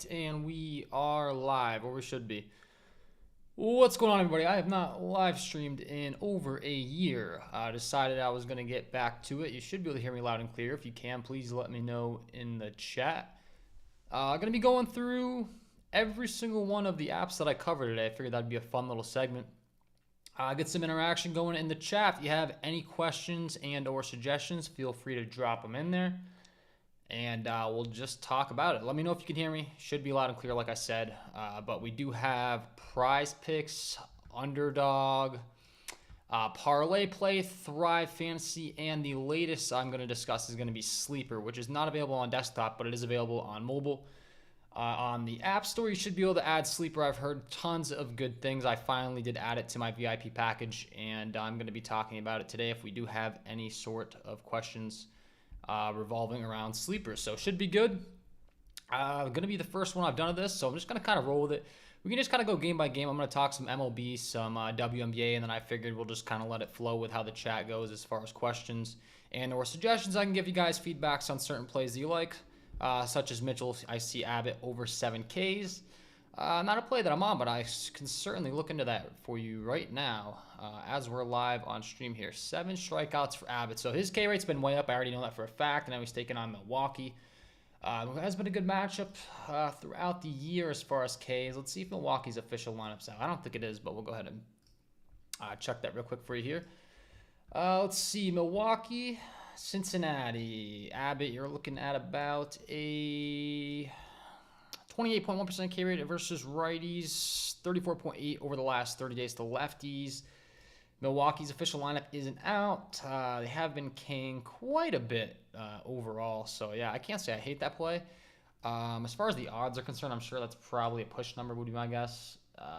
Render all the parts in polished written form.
right, and we are live, or we should be. What's going on, everybody? I have not live streamed in over a year. I decided I was going to get back to it. You should be able to hear me loud and clear. If you can, please let me know in the chat. I'm going to be going through every single one of the apps that I cover today. I figured that'd be a fun little segment. Get some interaction going in the chat. If you have any questions and or suggestions, feel free to drop them in there. And we'll just talk about it. Let me know if you can hear me. Should be loud and clear, like I said. But we do have Prizepicks, Underdog, Parlayplay, Thrivefantasy, and the latest I'm going to discuss is going to be Sleeper, which is not available on desktop, but it is available on mobile. On the App Store, you should be able to add Sleeper. I've heard tons of good things. I finally did add it to my VIP package, and I'm going to be talking about it today if we do have any sort of questions revolving around Sleepers. So should be good. Going to be the first one I've done of this, so I'm just going to kind of roll with it. We can just kind of go game by game. I'm going to talk some MLB, some WNBA, and then I figured we'll just kind of let it flow with how the chat goes as far as questions and or suggestions. I can give you guys feedbacks on certain plays that you like, such as Mitchell. I see Abbott over 7Ks. Not a play that I'm on, but I can certainly look into that for you right now as we're live on stream here. 7 strikeouts for Abbott. So his K rate's been way up. I already know that for a fact. And now he's taking on Milwaukee. It has been a good matchup throughout the year as far as Ks. Let's see if Milwaukee's official lineup's out. I don't think it is, but we'll go ahead and check that real quick for you here. Let's see. Milwaukee, Cincinnati. Abbott, you're looking at about a 28.1% K rate versus righties, 34.8 over the last 30 days to lefties. Milwaukee's official lineup isn't out. They have been K'ing quite a bit overall. So, yeah, I can't say I hate that play. As far as the odds are concerned, I'm sure that's probably a push number would be my guess.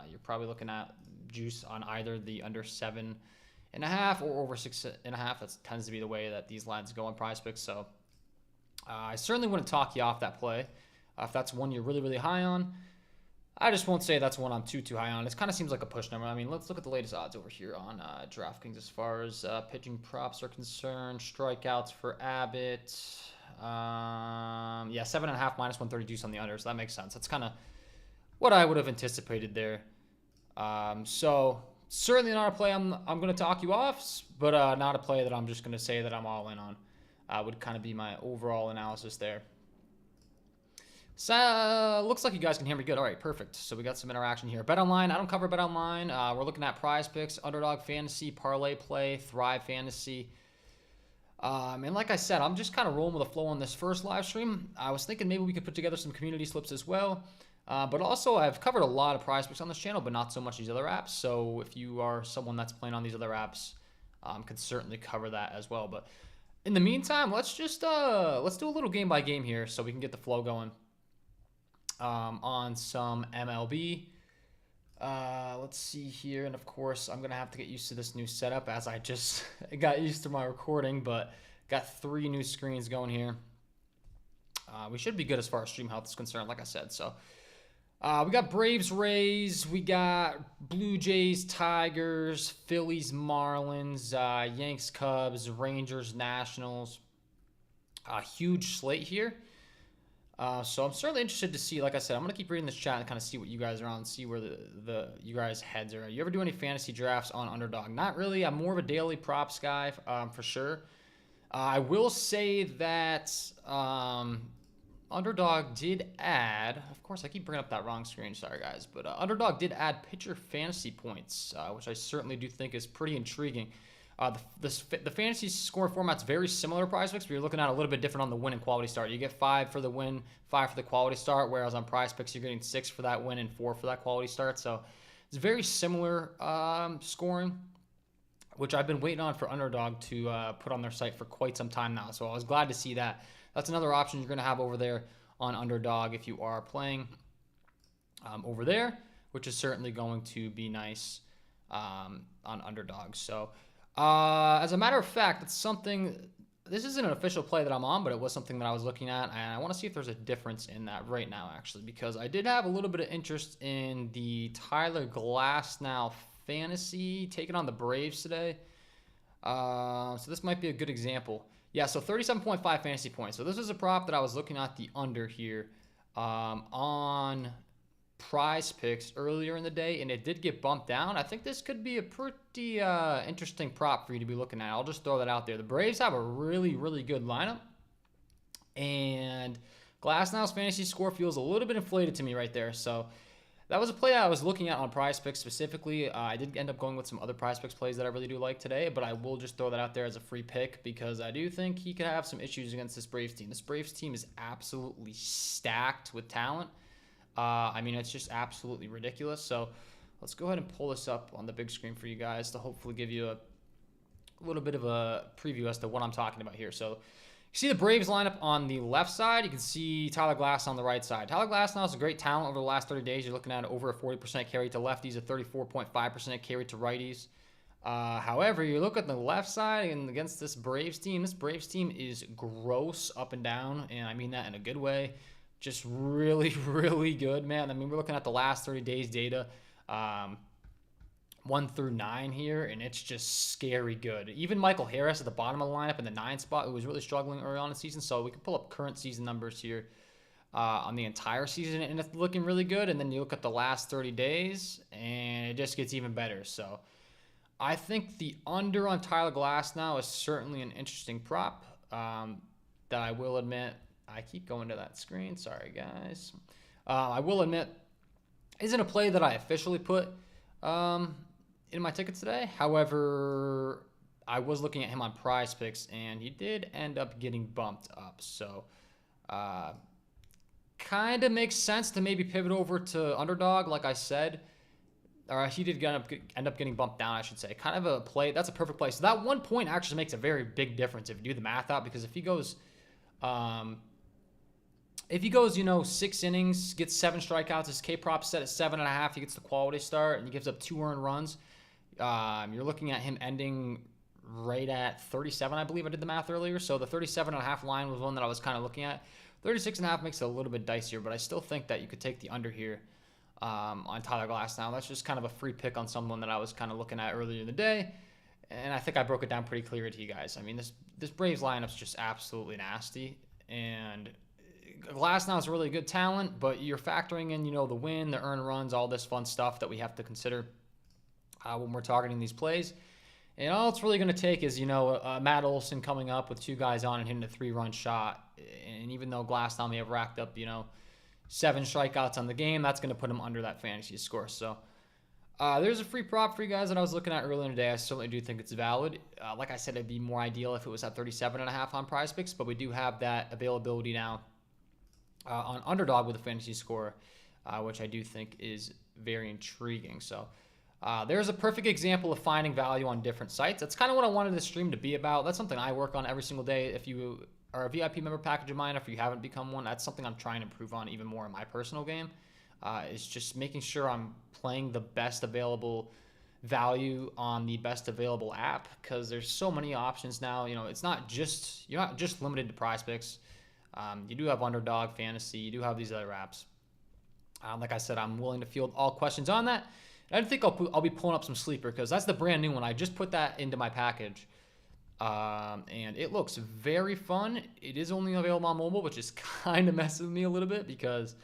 You're probably looking at juice on either the under 7.5 or over 6.5. That tends to be the way that these lines go on Prizepicks. So, I certainly wouldn't talk you off that play. If that's one you're really, really high on, I just won't say that's one I'm too high on. It kind of seems like a push number. I mean, let's look at the latest odds over here on DraftKings as far as pitching props are concerned. Strikeouts for Abbott. Yeah, 7.5 minus 132 on the under, so that makes sense. That's kind of what I would have anticipated there. So certainly not a play I'm going to talk you off, but not a play that I'm just going to say that I'm all in on. Would kind of be my overall analysis there. So, looks like you guys can hear me good. All right, perfect. So we got some interaction here. BetOnline, I don't cover BetOnline. We're looking at Prizepicks, Underdog Fantasy, Parlayplay, Thrivefantasy. And like I said, I'm just kind of rolling with a flow on this first live stream. I was thinking maybe we could put together some community slips as well. But also, I've covered a lot of Prizepicks on this channel, but not so much these other apps. So if you are someone that's playing on these other apps, can certainly cover that as well. But in the meantime, let's just let's do a little game by game here so we can get the flow going. On some MLB. Let's see here. And of course, I'm going to have to get used to this new setup as I just got used to my recording, but got 3 new screens going here. We should be good as far as stream health is concerned, like I said. So we got Braves, Rays. We got Blue Jays, Tigers, Phillies, Marlins, Yanks, Cubs, Rangers, Nationals. A huge slate here. So I'm certainly interested to see, like I said, I'm going to keep reading this chat and kind of see what you guys are on, see where you guys' heads are. You ever do any fantasy drafts on Underdog? Not really. I'm more of a daily props guy, for sure. I will say that Underdog did add, of course, I keep bringing up that wrong screen, sorry guys, but Underdog did add pitcher fantasy points, which I certainly do think is pretty intriguing. The fantasy scoring format's very similar to Prizepicks, but you're looking at a little bit different on the win and quality start. You get 5 for the win, 5 for the quality start, whereas on Prizepicks you're getting 6 for that win and 4 for that quality start. So it's very similar scoring, which I've been waiting on for Underdog to put on their site for quite some time now. So I was glad to see that. That's another option you're going to have over there on Underdog if you are playing over there, which is certainly going to be nice on Underdog. So as a matter of fact, it's something, this isn't an official play that I'm on, but it was something that I was looking at, and I want to see if there's a difference in that right now, actually, because I did have a little bit of interest in the Tyler Glasnow fantasy taking on the Braves today. So this might be a good example. Yeah, so 37.5 fantasy points. So this is a prop that I was looking at the under here. on Prizepicks earlier in the day, and it did get bumped down. I think this could be a pretty interesting prop for you to be looking at. I'll just throw that out there. The Braves have a really, really good lineup, and Glasnow's fantasy score feels a little bit inflated to me right there. So that was a play I was looking at on Prizepicks specifically. I did end up going with some other Prizepicks plays that I really do like today, but I will just throw that out there as a free pick because I do think he could have some issues against this Braves team. This Braves team is absolutely stacked with talent. I mean, it's just absolutely ridiculous. So let's go ahead and pull this up on the big screen for you guys to hopefully give you a little bit of a preview as to what I'm talking about here. So you see the Braves lineup on the left side. You can see Tyler Glass on the right side. Tyler Glass now is a great talent over the last 30 days. You're looking at over a 40% carry to lefties, a 34.5% carry to righties. However, you look at the left side and against this Braves team is gross up and down, and I mean that in a good way. Just really, really good, man. I mean, we're looking at the last 30 days data. 1 through 9 here, and it's just scary good. Even Michael Harris at the bottom of the lineup in the 9 spot, who was really struggling early on in the season. So we can pull up current season numbers here on the entire season, and it's looking really good. And then you look at the last 30 days, and it just gets even better. So I think the under on Tyler Glass now is certainly an interesting prop that I will admit. I keep going to that screen. Sorry, guys. I will admit isn't a play that I officially put in my tickets today. However, I was looking at him on Prizepicks, and he did end up getting bumped up. So, kind of makes sense to maybe pivot over to Underdog, like I said. Or he did end up getting bumped down, I should say. Kind of a play. That's a perfect play. So that 1 point actually makes a very big difference if you do the math out, because if he goes, 6 innings, gets 7 strikeouts, his K-prop set at 7.5, he gets the quality start, and he gives up 2 earned runs. You're looking at him ending right at 37, I believe I did the math earlier. So the 37.5 line was one that I was kind of looking at. 36.5 makes it a little bit dicier, but I still think that you could take the under here on Tyler Glass now. That's just kind of a free pick on someone that I was kind of looking at earlier in the day. And I think I broke it down pretty clear to you guys. I mean, this Braves lineup's just absolutely nasty. And Glass now is a really good talent, but you're factoring in, the win, the earned runs, all this fun stuff that we have to consider when we're targeting these plays. And all it's really going to take is, Matt Olson coming up with 2 guys on and hitting a 3-run shot. And even though Glass now may have racked up, 7 strikeouts on the game, that's going to put him under that fantasy score. So there's a free prop for you guys that I was looking at earlier in the day. I certainly do think it's valid. Like I said, it'd be more ideal if it was at 37.5 on Prizepicks, but we do have that availability now on Underdog with a fantasy score, which I do think is very intriguing. So there's a perfect example of finding value on different sites. That's kind of what I wanted this stream to be about. That's something I work on every single day. If you are a VIP member package of mine, if you haven't become one, that's something I'm trying to improve on even more in my personal game. It's just making sure I'm playing the best available value on the best available app, because there's so many options now. It's not just, you're not just limited to Prizepicks. You do have Underdog, Fantasy. You do have these other apps. Like I said, I'm willing to field all questions on that. And I think I'll be pulling up some Sleeper, because that's the brand new one. I just put that into my package. And it looks very fun. It is only available on mobile, which is kind of messing with me a little bit, because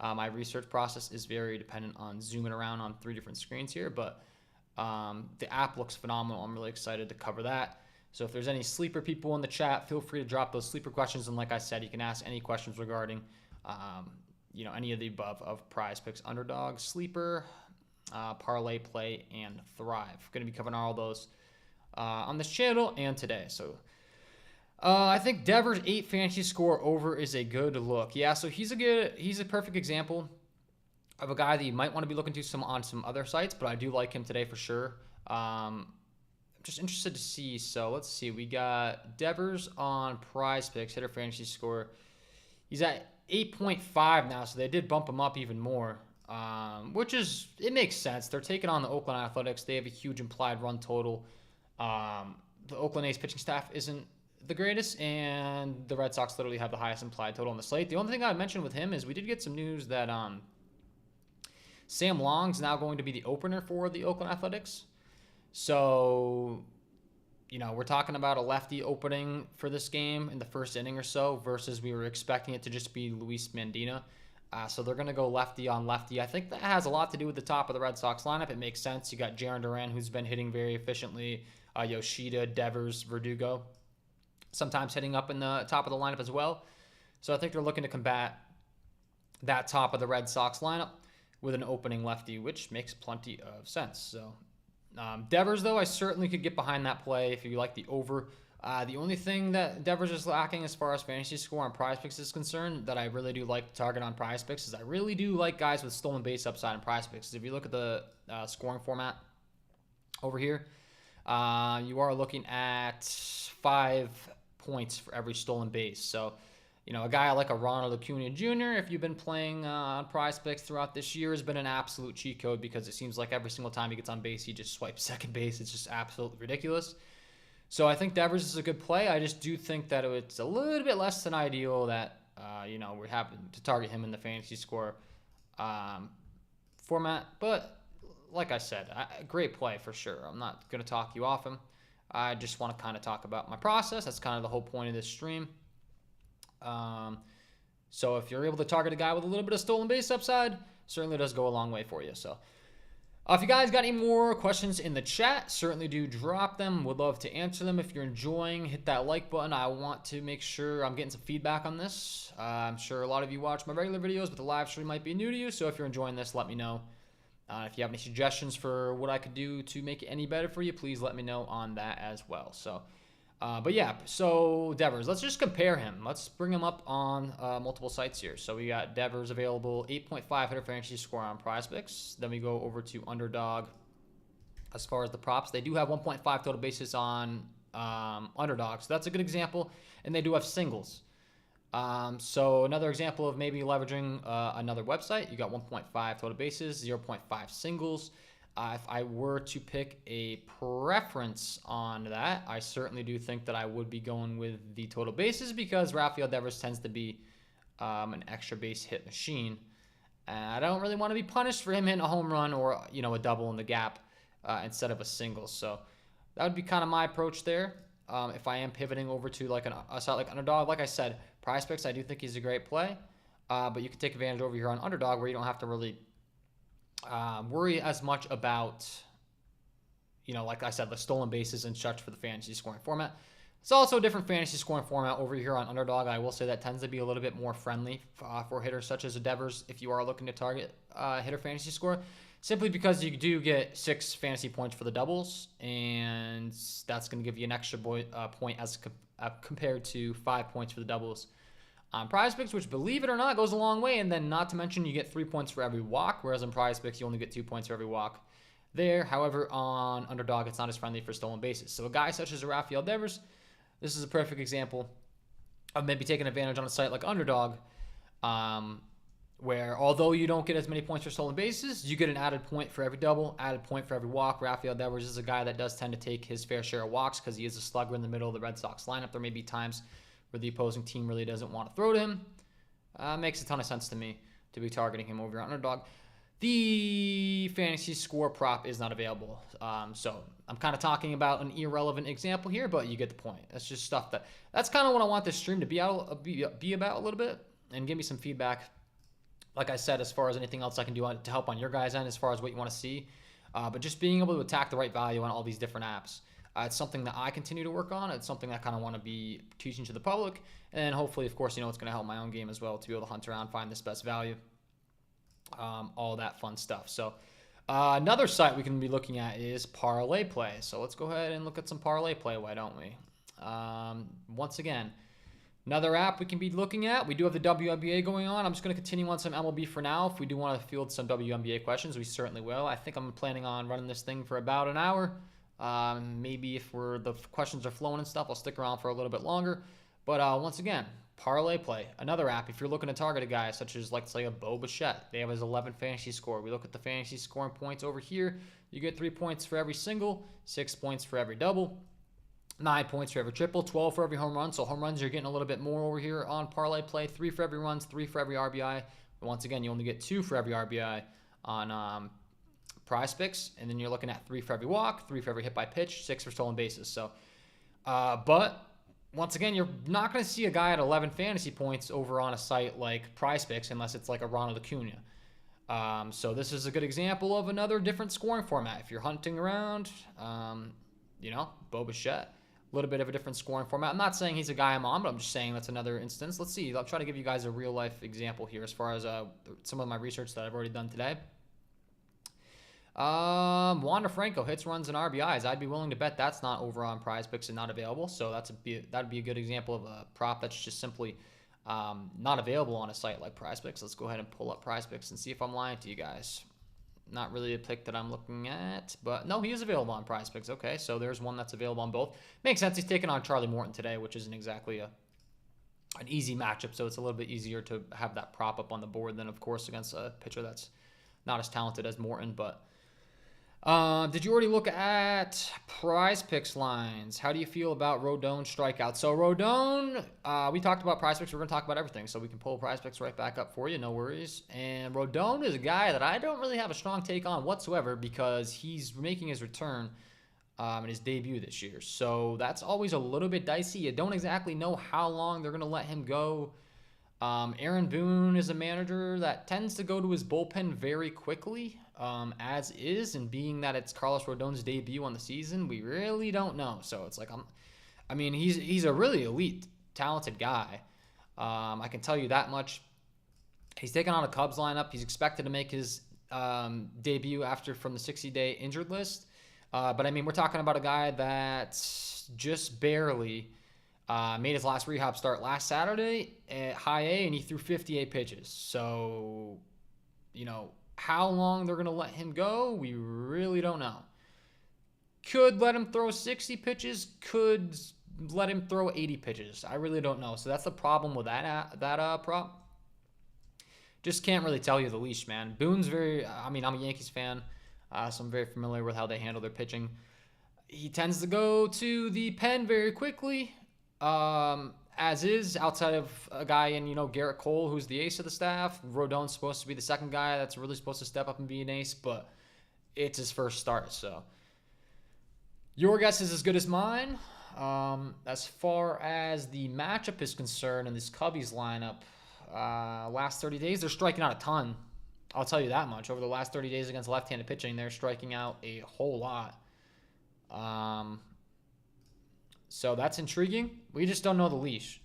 my research process is very dependent on zooming around on 3 different screens here. But the app looks phenomenal. I'm really excited to cover that. So if there's any Sleeper people in the chat, feel free to drop those Sleeper questions. And like I said, you can ask any questions regarding, any of the above of Prizepicks, Underdog, Sleeper, Parlayplay, and Thrive. Going to be covering all those on this channel and today. So I think Devers 8 fantasy score over is a good look. Yeah, so he's a perfect example of a guy that you might want to be looking to on some other sites, but I do like him today for sure. Just interested to see. So let's see. We got Devers on Prizepicks, hitter fantasy score. He's at 8.5 now, so they did bump him up even more, it makes sense. They're taking on the Oakland Athletics. They have a huge implied run total. The Oakland A's pitching staff isn't the greatest, and the Red Sox literally have the highest implied total on the slate. The only thing I mentioned with him is we did get some news that Sam Long's now going to be the opener for the Oakland Athletics. So, we're talking about a lefty opening for this game in the first inning or so, versus we were expecting it to just be Luis Mandina. So they're going to go lefty on lefty. I think that has a lot to do with the top of the Red Sox lineup. It makes sense. You got Jarren Duran, who's been hitting very efficiently. Yoshida, Devers, Verdugo, sometimes hitting up in the top of the lineup as well. So I think they're looking to combat that top of the Red Sox lineup with an opening lefty, which makes plenty of sense. So Devers, though, I certainly could get behind that play if you like the over. The only thing that Devers is lacking as far as fantasy score on Prizepicks is concerned that I really do like to target on Prizepicks is I really do like guys with stolen base upside on Prizepicks. If you look at the scoring format over here, you are looking at 5 points for every stolen base. So, a guy like a Ronald Acuna Jr., if you've been playing on Prizepicks throughout this year, has been an absolute cheat code because it seems like every single time he gets on base, he just swipes second base. It's just absolutely ridiculous. So I think Devers is a good play. I just do think that it's a little bit less than ideal that, we're having to target him in the fantasy score format. But like I said, great play for sure. I'm not going to talk you off him. I just want to kind of talk about my process. That's kind of the whole point of this stream. So if you're able to target a guy with a little bit of stolen base upside, certainly does go a long way for you. So if you guys got any more questions in the chat, certainly do drop them. Would love to answer them. If you're enjoying, hit that like button. I want to make sure I'm getting some feedback on this. I'm sure a lot of you watch my regular videos, but the live stream might be new to you. So if you're enjoying this, let me know. If you have any suggestions for what I could do to make it any better for you, please let me know on that as well. So, but yeah, so Devers, let's just compare him. Let's bring him up on multiple sites here. So we got Devers available, 8.5 hitter fantasy score on Prizepicks. Then we go over to Underdog. As far as the props, they do have 1.5 total bases on Underdog. So that's a good example. And they do have singles. So another example of maybe leveraging another website, you got 1.5 total bases, 0.5 singles. If I were to pick a preference on that, I certainly do think that I would be going with the total bases because Rafael Devers tends to be an extra base hit machine. And I don't really want to be punished for him hitting a home run or, a double in the gap instead of a single. So that would be kind of my approach there. If I am pivoting over to like a site like Underdog, like I said, Prizepicks, I do think he's a great play. But you can take advantage over here on Underdog where you don't have to really worry as much about, like I said, the stolen bases and such for the fantasy scoring format. It's also a different fantasy scoring format over here on Underdog. I will say that tends to be a little bit more friendly for hitters such as a Devers if you are looking to target hitter fantasy score, simply because you do get 6 fantasy points for the doubles, and that's going to give you an extra point as compared to 5 points for the doubles on Prizepicks, which, believe it or not, goes a long way. And then not to mention you get 3 points for every walk, whereas on Prizepicks you only get 2 points for every walk there. However, on Underdog it's not as friendly for stolen bases. So a guy such as Rafael Devers, this is a perfect example of maybe taking advantage on a site like Underdog, where although you don't get as many points for stolen bases, you get an added point for every double, added point for every walk. Rafael Devers is a guy that does tend to take his fair share of walks because he is a slugger in the middle of the Red Sox lineup. There may be times where the opposing team really doesn't want to throw to him. Makes a ton of sense to me to be targeting him over on Underdog. The fantasy score prop is not available. So I'm kind of talking about an irrelevant example here, but you get the point. That's just stuff that's kind of what I want this stream to be about a little bit, and give me some feedback. Like I said, as far as anything else I can do to help on your guys' end, as far as what you want to see, but just being able to attack the right value on all these different apps. It's something that I continue to work on. It's something that I kind of want to be teaching to the public. And hopefully, of course, it's going to help my own game as well to be able to hunt around, find this best value, all that fun stuff. So another site we can be looking at is Parlayplay. So let's go ahead and look at some Parlayplay, why don't we? Once again, another app we can be looking at. We do have the WNBA going on. I'm just going to continue on some MLB for now. If we do want to field some WNBA questions, we certainly will. I think I'm planning on running this thing for about an hour. Maybe if the questions are flowing and stuff, I'll stick around for a little bit longer. But once again, Parlayplay, another app. If you're looking to target a guy such as, like, say, a Bo Bichette, they have his 11 fantasy score. We look at the fantasy scoring points over here. You get 3 points for every single, 6 points for every double, 9 points for every triple, 12 for every home run. So home runs, you're getting a little bit more over here on Parlayplay. 3 for every runs, 3 for every RBI. But once again, you only get 2 for every RBI on Prizepicks, and then you're looking at 3 for every walk, 3 for every hit by pitch, 6 for stolen bases. So, but once again, you're not going to see a guy at 11 fantasy points over on a site like Prizepicks unless it's like a Ronald Acuna. So this is a good example of another different scoring format. If you're hunting around, Bo Bichette, a little bit of a different scoring format. I'm not saying he's a guy I'm on, but I'm just saying that's another instance. Let's see. I'll try to give you guys a real life example here as far as some of my research that I've already done today. Wander Franco hits, runs, and RBIs. I'd be willing to bet that's not over on Prizepicks and not available. So that'd be a good example of a prop that's just simply not available on a site like Prizepicks. Let's go ahead and pull up Prizepicks and see if I'm lying to you guys. Not really a pick that I'm looking at, but no, he is available on Prizepicks. Okay, so there's one that's available on both. Makes sense. He's taking on Charlie Morton today, which isn't exactly an easy matchup, so it's a little bit easier to have that prop up on the board than, of course, against a pitcher that's not as talented as Morton, but did you already look at Prizepicks lines? How do you feel about Rodon strikeouts? So Rodon, we talked about Prizepicks. We're going to talk about everything, so we can pull Prizepicks right back up for you. No worries. And Rodon is a guy that I don't really have a strong take on whatsoever because he's making his return in his debut this year. So that's always a little bit dicey. You don't exactly know how long they're going to let him go. Aaron Boone is a manager that tends to go to his bullpen very quickly, as is, and being that it's Carlos Rodon's debut on the season, we really don't know. So it's like, he's a really elite, talented guy. I can tell you that much. He's taken on a Cubs lineup. He's expected to make his debut from the 60-day injured list. But we're talking about a guy that's just barely made his last rehab start last Saturday at high A, and he threw 58 pitches. So, how long they're going to let him go, we really don't know. Could let him throw 60 pitches, could let him throw 80 pitches. I really don't know. So that's the problem with that prop. Just can't really tell you the leash, man. Boone's I'm a Yankees fan, so I'm very familiar with how they handle their pitching. He tends to go to the pen very quickly. As is, outside of a guy in, Garrett Cole, who's the ace of the staff. Rodon's supposed to be the second guy that's really supposed to step up and be an ace, but it's his first start. So your guess is as good as mine. As far as the matchup is concerned in this Cubbies lineup, last 30 days, they're striking out a ton. I'll tell you that much. Over the last 30 days against left-handed pitching, they're striking out a whole lot. So that's intriguing. We just don't know the leash.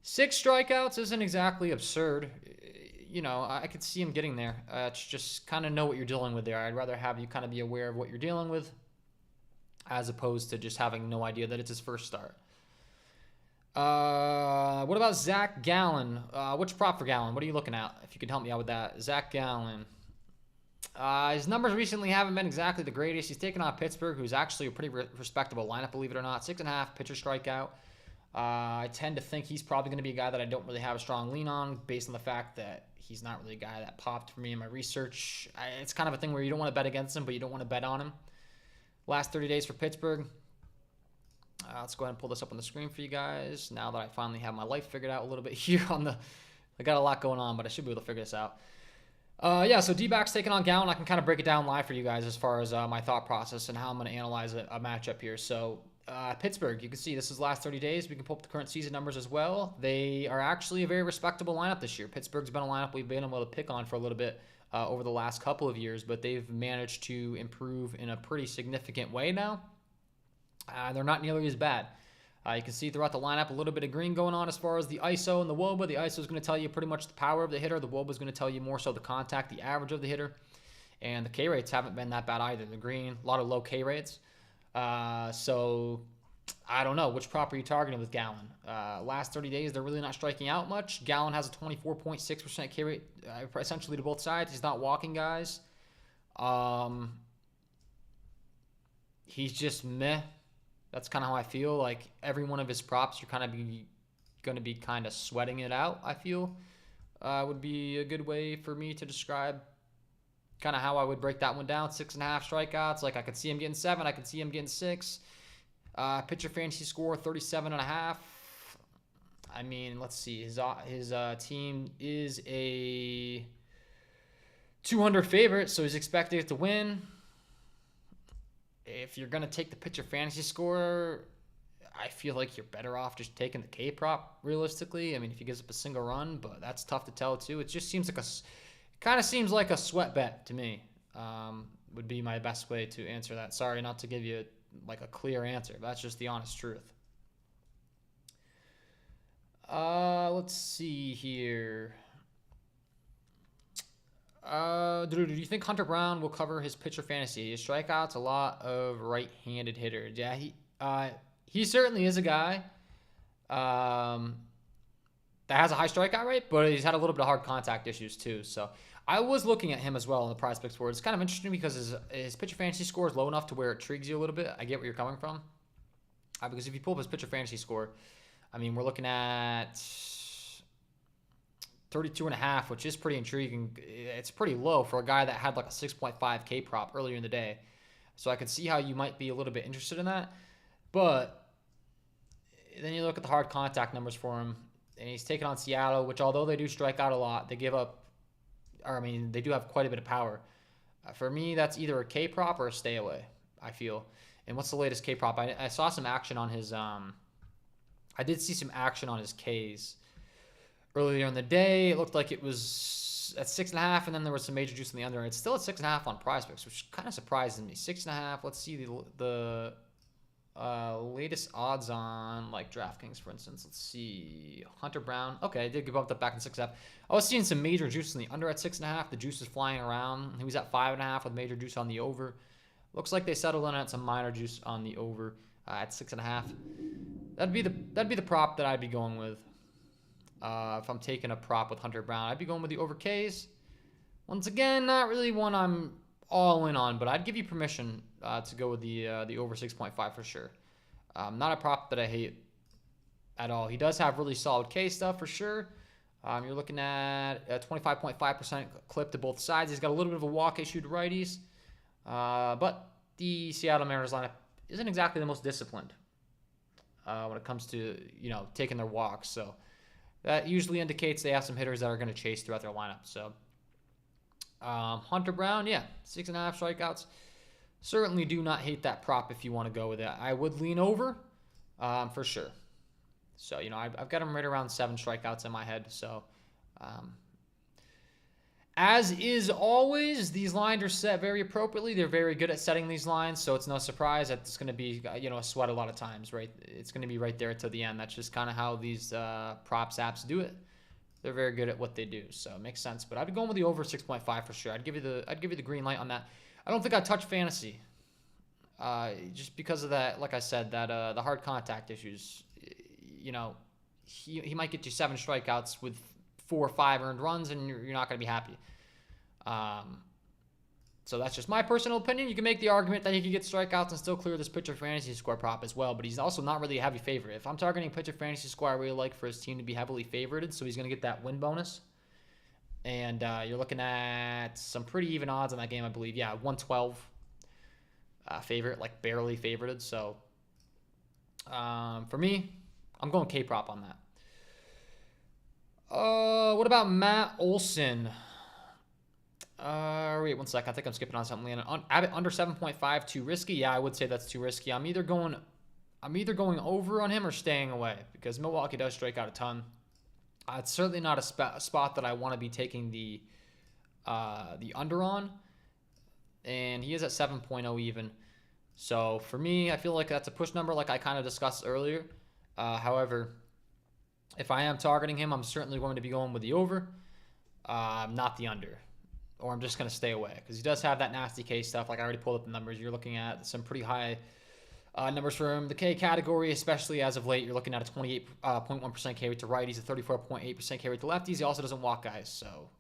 6 strikeouts isn't exactly absurd. I could see him getting there. It's just kind of know what you're dealing with there. I'd rather have you kind of be aware of what you're dealing with as opposed to just having no idea that it's his first start. What about Zach Gallen? Which prop for Gallen? What are you looking at? If you could help me out with that. Zach Gallen. His numbers recently haven't been exactly the greatest. He's taken on Pittsburgh, who's actually a pretty respectable lineup, believe it or not. 6.5 pitcher strikeout. I tend to think he's probably going to be a guy that I don't really have a strong lean on based on the fact that he's not really a guy that popped for me in my research. It's kind of a thing where you don't want to bet against him, but you don't want to bet on him. Last 30 days for Pittsburgh. Let's go ahead and pull this up on the screen for you guys. Now that I finally have my life figured out a little bit here I got a lot going on, but I should be able to figure this out. So D-backs taking on Gallen. I can kind of break it down live for you guys as far as my thought process and how I'm going to analyze a matchup here. So Pittsburgh, you can see this is last 30 days. We can pull up the current season numbers as well. They are actually a very respectable lineup this year. Pittsburgh's been a lineup we've been able to pick on for a little bit over the last couple of years, but they've managed to improve in a pretty significant way now. They're not nearly as bad. You can see throughout the lineup a little bit of green going on as far as the ISO and the WOBA. The ISO is going to tell you pretty much the power of the hitter. The WOBA is going to tell you more so the contact, the average of the hitter. And the K rates haven't been that bad either. The green, a lot of low K rates. So I don't know. Which prop are you targeting with Gallen? Last 30 days, they're really not striking out much. Gallen has a 24.6% K rate essentially to both sides. He's not walking guys. He's just meh. That's kind of how I feel. Like every one of his props, you're kind of going to be kind of sweating it out, I feel. Would be a good way for me to describe kind of how I would break that one down. 6.5 strikeouts. Like I could see him getting 7. I could see him getting 6. Pitcher fantasy score 37.5. I mean, let's see. His team is a 200 favorite, so he's expected to win. If you're going to take the pitcher fantasy score, I feel like you're better off just taking the K prop realistically. I mean, if he gives up a single run, but that's tough to tell too. It just seems like kind of seems like a sweat bet to me. Would be my best way to answer that. Sorry, not to give you like a clear answer, but that's just the honest truth. Let's see here. Do you think Hunter Brown will cover his pitcher fantasy? His strikeouts, a lot of right-handed hitters. Yeah, he certainly is a guy that has a high strikeout rate, but he's had a little bit of hard contact issues too. So I was looking at him as well on the Prizepicks board. It's kind of interesting because his pitcher fantasy score is low enough to where it intrigues you a little bit. I get where you're coming from. Because if you pull up his pitcher fantasy score, I mean, we're looking at 32.5, which is pretty intriguing. It's pretty low for a guy that had like a 6.5 K prop earlier in the day. So I could see how you might be a little bit interested in that. But then you look at the hard contact numbers for him, and he's taking on Seattle, which although they do strike out a lot, they they do have quite a bit of power. For me, that's either a K prop or a stay away, I feel. And what's the latest K prop? I saw some action on his I did see some action on his Ks earlier in the day. It looked like it was at 6.5, and then there was some major juice in the under. It's still at 6.5 on Prizepicks, which kind of surprises me. 6.5. Let's see the latest odds on like DraftKings, for instance. Let's see. Hunter Brown. Okay, I did give up that back in 6.5. I was seeing some major juice in the under at 6.5. The juice is flying around. He was at 5.5 with major juice on the over. Looks like they settled in at some minor juice on the over at 6.5. That'd be the prop that I'd be going with. If I'm taking a prop with Hunter Brown, I'd be going with the over Ks. Once again, not really one I'm all in on, but I'd give you permission to go with the over 6.5 for sure. Not a prop that I hate at all. He does have really solid K stuff for sure. You're looking at a 25.5% clip to both sides. He's got a little bit of a walk issue to righties. But the Seattle Mariners lineup isn't exactly the most disciplined when it comes to, taking their walks. So that usually indicates they have some hitters that are going to chase throughout their lineup. So Hunter Brown, 6.5 strikeouts. Certainly do not hate that prop if you want to go with it. I would lean over for sure. So, I've got him right around 7 strikeouts in my head. So, as is always, these lines are set very appropriately. They're very good at setting these lines, so it's no surprise that it's going to be, a sweat a lot of times, right? It's going to be right there to the end. That's just kind of how these props apps do it. They're very good at what they do, so it makes sense. But I'd be going with the over 6.5 for sure. I'd give you the green light on that. I don't think I'd touch fantasy, just because of that. Like I said, that the hard contact issues. He might get you 7 strikeouts with 4 or 5 earned runs, and you're not going to be happy. So that's just my personal opinion. You can make the argument that he could get strikeouts and still clear this pitcher fantasy score prop as well, but he's also not really a heavy favorite. If I'm targeting pitcher fantasy score, I really like for his team to be heavily favorited, so he's going to get that win bonus. And you're looking at some pretty even odds on that game, I believe. 112 favorite, like barely favorited. So for me, I'm going K-prop on that. What about Matt Olson? Wait 1 sec. I think I'm skipping on something. Abbott under 7.5 too risky. Yeah, I would say that's too risky. I'm either going over on him or staying away because Milwaukee does strike out a ton. It's certainly not a spot that I want to be taking the under on, and he is at 7.0 even. So for me, I feel like that's a push number, like I kind of discussed earlier. However, if I am targeting him, I'm certainly going to be going with the over, not the under. Or I'm just going to stay away because he does have that nasty K stuff. Like I already pulled up the numbers. You're looking at some pretty high numbers for him. The K category, especially as of late, you're looking at a 28.1% K rate to righties, a 34.8% K rate to lefties. He also doesn't walk guys. So,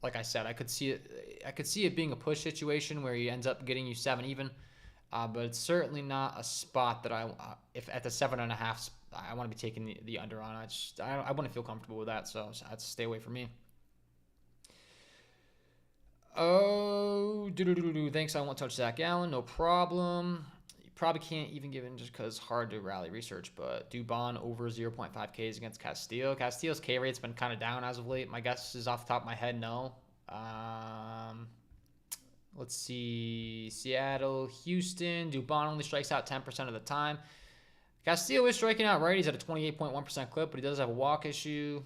like I said, I could see it being a push situation where he ends up getting you 7 even. But it's certainly not a spot that if at the 7.5, I want to be taking the under on. I wouldn't feel comfortable with that. So I'd stay away from me. Oh, thanks. I won't touch Zach Allen. No problem. You probably can't even give in just because hard to rally research. But Dubon over 0.5 Ks against Castillo. Castillo's K rate's been kind of down as of late. My guess is off the top of my head, no. Let's see. Seattle, Houston. Dubon only strikes out 10% of the time. Castillo is striking out right. He's at a 28.1% clip, but he does have a walk issue.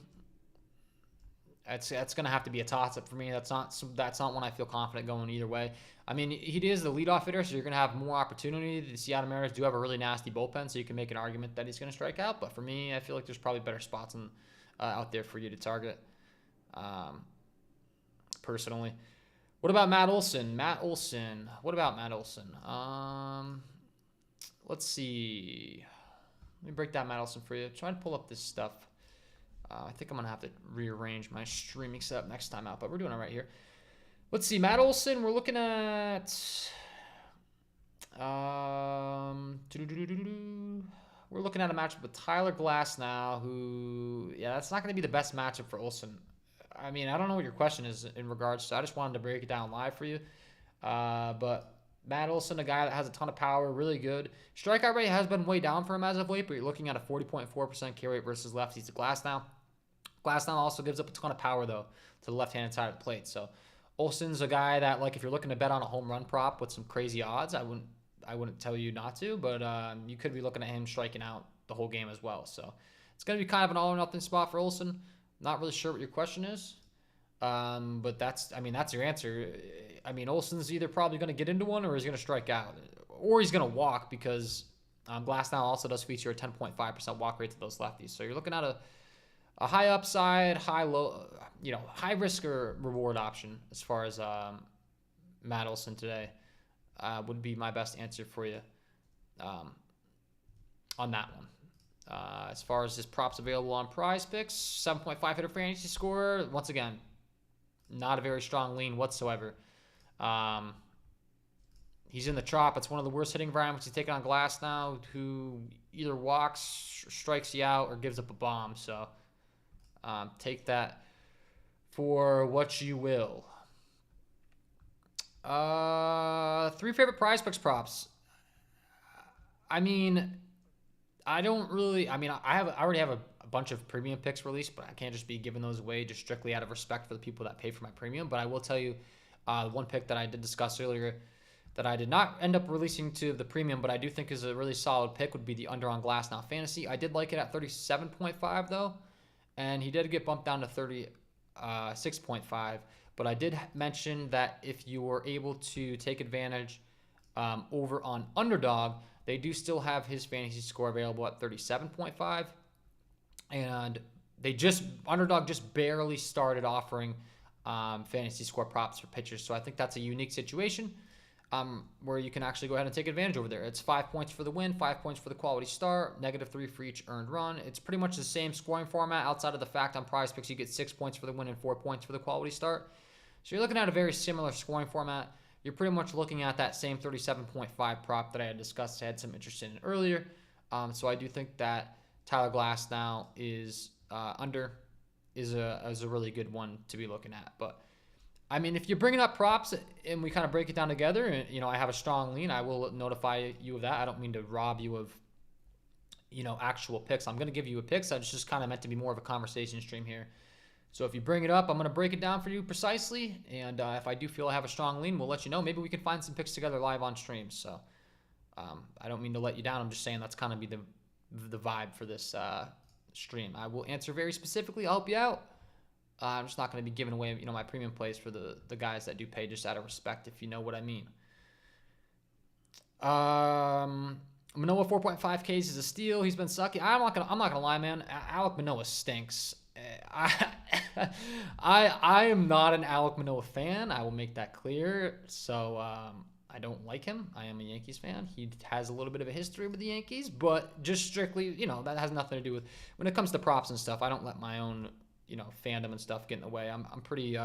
That's going to have to be a toss-up for me. That's not one I feel confident going either way. I mean, he is the leadoff hitter, so you're going to have more opportunity. The Seattle Mariners do have a really nasty bullpen, so you can make an argument that he's going to strike out. But for me, I feel like there's probably better spots out there for you to target, personally. What about Matt Olson? What about Matt Olson? Let's see. Let me break down Matt Olson for you. Try to pull up this stuff. I think I'm going to have to rearrange my streaming setup next time out, but we're doing it right here. Let's see. Matt Olson, we're looking at... we're looking at a matchup with Tyler Glasnow, who... Yeah, that's not going to be the best matchup for Olson. I mean, I don't know what your question is in regards to... I just wanted to break it down live for you. But Matt Olson, a guy that has a ton of power, really good. Strikeout rate has been way down for him as of late, but you're looking at a 40.4% K rate versus lefties to Glasnow. Glasnow also gives up a ton of power, though, to the left-hand side of the plate. So Olson's a guy that, like, if you're looking to bet on a home run prop with some crazy odds, I wouldn't tell you not to, but you could be looking at him striking out the whole game as well. So it's going to be kind of an all-or-nothing spot for Olson. Not really sure what your question is, but that's your answer. I mean, Olson's either probably going to get into one or he's going to strike out, or he's going to walk because Glasnow also does feature a 10.5% walk rate to those lefties. So you're looking at a high upside, high risk or reward option as far as Matt Olson today would be my best answer for you on that one. As far as his props available on Prizepicks, 7.5 hitter fantasy score. Once again, not a very strong lean whatsoever. He's in the Trop. It's one of the worst hitting environments. He's taking on Glasnow, who either walks, strikes you out, or gives up a bomb. So take that for what you will. 3 favorite Prizepicks props. I mean, I already have a bunch of premium picks released, but I can't just be giving those away just strictly out of respect for the people that pay for my premium. But I will tell you, one pick that I did discuss earlier that I did not end up releasing to the premium, but I do think is a really solid pick would be the under on Glasnow Fantasy. I did like it at 37.5 though, and he did get bumped down to 36.5. But I did mention that if you were able to take advantage over on Underdog, they do still have his fantasy score available at 37.5. And Underdog just barely started offering fantasy score props for pitchers. So I think that's a unique situation where you can actually go ahead and take advantage over there. It's 5 points for the win, 5 points for the quality start, -3 for each earned run. It's pretty much the same scoring format outside of the fact on Prizepicks you get 6 points for the win and 4 points for the quality start. So you're looking at a very similar scoring format. You're pretty much looking at that same 37.5 prop that I had discussed. I had some interest in earlier. So I do think that Tyler Glasnow is a really good one to be looking at. But I mean, if you're bringing up props and we kind of break it down together, and I have a strong lean, I will notify you of that. I don't mean to rob you of actual picks. I'm going to give you a pick. So it's just kind of meant to be more of a conversation stream here. So if you bring it up, I'm going to break it down for you precisely. And if I do feel I have a strong lean, we'll let you know. Maybe we can find some picks together live on stream. So I don't mean to let you down. I'm just saying that's kind of be the vibe for this stream. I will answer very specifically. I'll help you out. I'm just not going to be giving away my premium plays for the guys that do pay, just out of respect, if you know what I mean. Manoah 4.5 Ks is a steal. He's been sucky. I'm not gonna lie, man. Alek Manoah stinks. I am not an Alek Manoah fan. I will make that clear. So I don't like him. I am a Yankees fan. He has a little bit of a history with the Yankees, but just strictly, that has nothing to do with when it comes to props and stuff. I don't let my own fandom and stuff get in the way. I'm pretty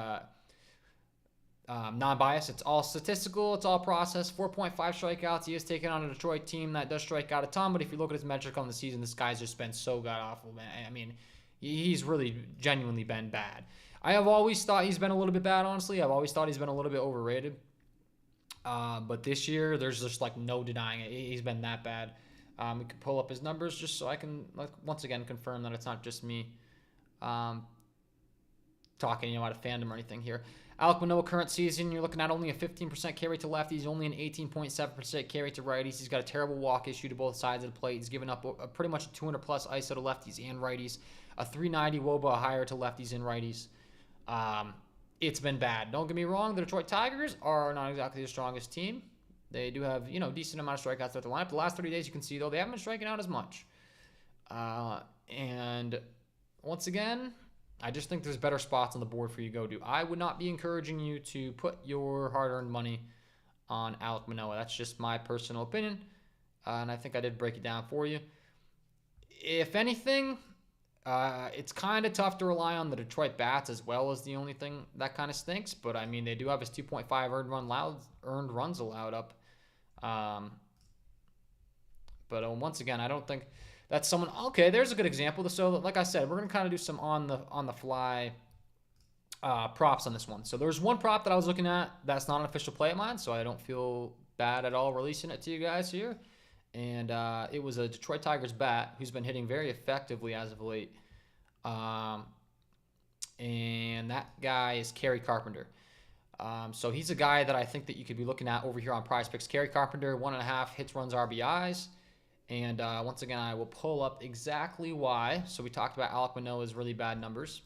non-biased. It's all statistical. It's all process. 4.5 strikeouts. He is taking on a Detroit team that does strike out a ton, but if you look at his metric on the season, this guy's just been so god-awful, man. I mean, he's really genuinely been bad. I have always thought he's been a little bit bad, honestly. I've always thought he's been a little bit overrated. But this year, there's just no denying it. He's been that bad. We could pull up his numbers just so I can, once again, confirm that it's not just me talking, out of fandom or anything here. Alek Manoah current season, you're looking at only a 15% carry to lefties, only an 18.7% carry to righties. He's got a terrible walk issue to both sides of the plate. He's given up pretty much a 200 plus ISO to lefties and righties, a 390 WOBA higher to lefties and righties. It's been bad. Don't get me wrong, the Detroit Tigers are not exactly the strongest team. They do have, decent amount of strikeouts throughout the lineup. The last 30 days, you can see, though, they haven't been striking out as much. And once again, I just think there's better spots on the board for you to go to. I would not be encouraging you to put your hard-earned money on Alek Manoah. That's just my personal opinion, and I think I did break it down for you. If anything, it's kind of tough to rely on the Detroit bats as well as the only thing that kind of stinks. But, I mean, they do have his 2.5 earned runs allowed up. But once again, I don't think that's someone. Okay, there's a good example. So, like I said, we're gonna kind of do some on the fly props on this one. So there's one prop that I was looking at that's not an official play of mine, so I don't feel bad at all releasing it to you guys here. And it was a Detroit Tigers bat who's been hitting very effectively as of late. And that guy is Kerry Carpenter. So he's a guy that I think that you could be looking at over here on Prizepicks. Kerry Carpenter, 1.5 hits, runs, RBIs. And once again, I will pull up exactly why. So we talked about Alek Manoah's really bad numbers.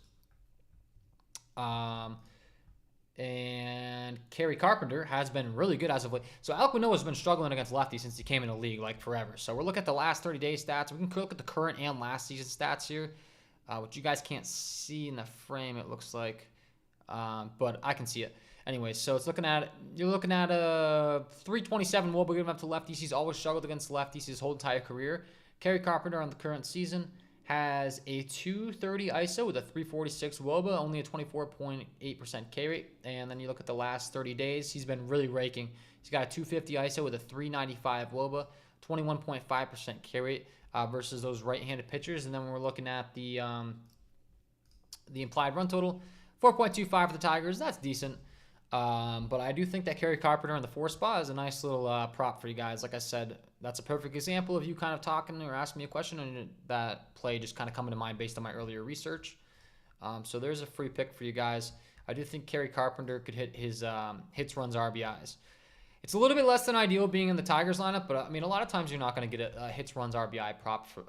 And Kerry Carpenter has been really good as of late. So Alek Manoah has been struggling against lefties since he came in the league, like forever. So we're looking at the last 30 day stats. We can look at the current and last season stats here, which you guys can't see in the frame, it looks like. But I can see it. Anyway, so you're looking at a 327 WOBA given up to lefties. He's always struggled against lefties his whole entire career. Kerry Carpenter on the current season has a 230 ISO with a 346 WOBA, only a 24.8% K rate. And then you look at the last 30 days, he's been really raking. He's got a 250 ISO with a 395 WOBA, 21.5% K rate versus those right-handed pitchers. And then we're looking at the implied run total, 4.25 for the Tigers. That's decent. But I do think that Kerry Carpenter in the 4 spot is a nice little prop for you guys. Like I said, that's a perfect example of you kind of talking or asking me a question and that play just kind of coming to mind based on my earlier research. So there's a free pick for you guys. I do think Kerry Carpenter could hit his hits, runs, RBIs. It's a little bit less than ideal being in the Tigers lineup, but I mean, a lot of times you're not going to get a hits, runs, RBI prop for,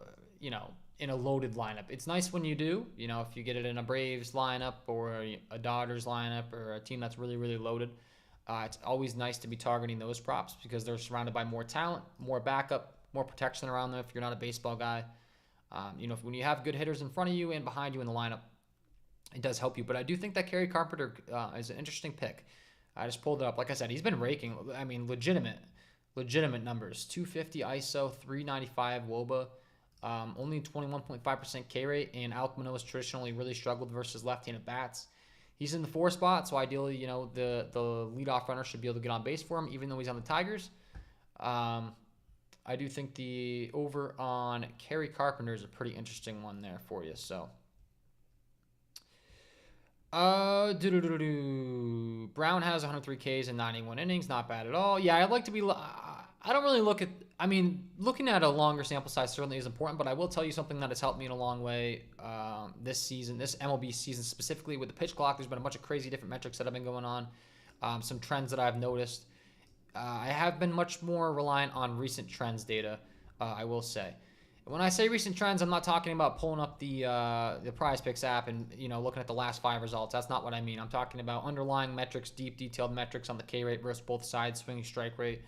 in a loaded lineup. It's nice when you do, if you get it in a Braves lineup or a Dodgers lineup or a team that's really, really loaded. It's always nice to be targeting those props because they're surrounded by more talent, more backup, more protection around them if you're not a baseball guy. When you have good hitters in front of you and behind you in the lineup, it does help you. But I do think that Kerry Carpenter is an interesting pick. I just pulled it up. Like I said, he's been raking. I mean, legitimate numbers. 250 ISO, 395 WOBA. Only 21.5% K rate, and Alek Manoah has traditionally really struggled versus left-handed bats. He's in the 4 spot, so ideally, the leadoff runner should be able to get on base for him, even though he's on the Tigers. I do think the over on Kerry Carpenter is a pretty interesting one there for you. So, Brown has 103 Ks in 91 innings, not bad at all. Yeah, I'd like to be. I don't really look at. I mean, looking at a longer sample size certainly is important, but I will tell you something that has helped me in a long way this season, this MLB season specifically with the pitch clock. There's been a bunch of crazy different metrics that have been going on, some trends that I've noticed. I have been much more reliant on recent trends data, I will say. When I say recent trends, I'm not talking about pulling up the Prizepicks app and looking at the last 5 results. That's not what I mean. I'm talking about underlying metrics, deep, detailed metrics on the K rate versus both sides, swinging strike rate.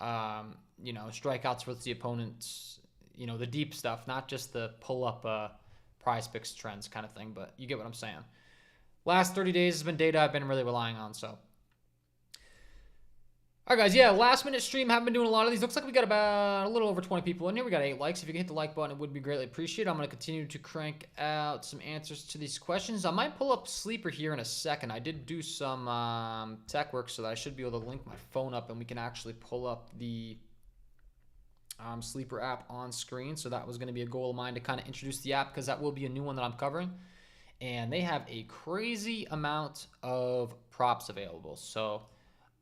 Strikeouts versus the opponents, the deep stuff, not just the pull up Prizepicks trends kind of thing, but you get what I'm saying. Last 30 days has been data I've been really relying on, so. All right, guys, yeah, last minute stream, haven't been doing a lot of these. Looks like we got about a little over 20 people in here. We got 8 likes. If you can hit the like button, it would be greatly appreciated. I'm going to continue to crank out some answers to these questions. I might pull up Sleeper here in a second. I did do some tech work so that I should be able to link my phone up and we can actually pull up the Sleeper app on screen. So that was going to be a goal of mine to kind of introduce the app because that will be a new one that I'm covering. And they have a crazy amount of props available. So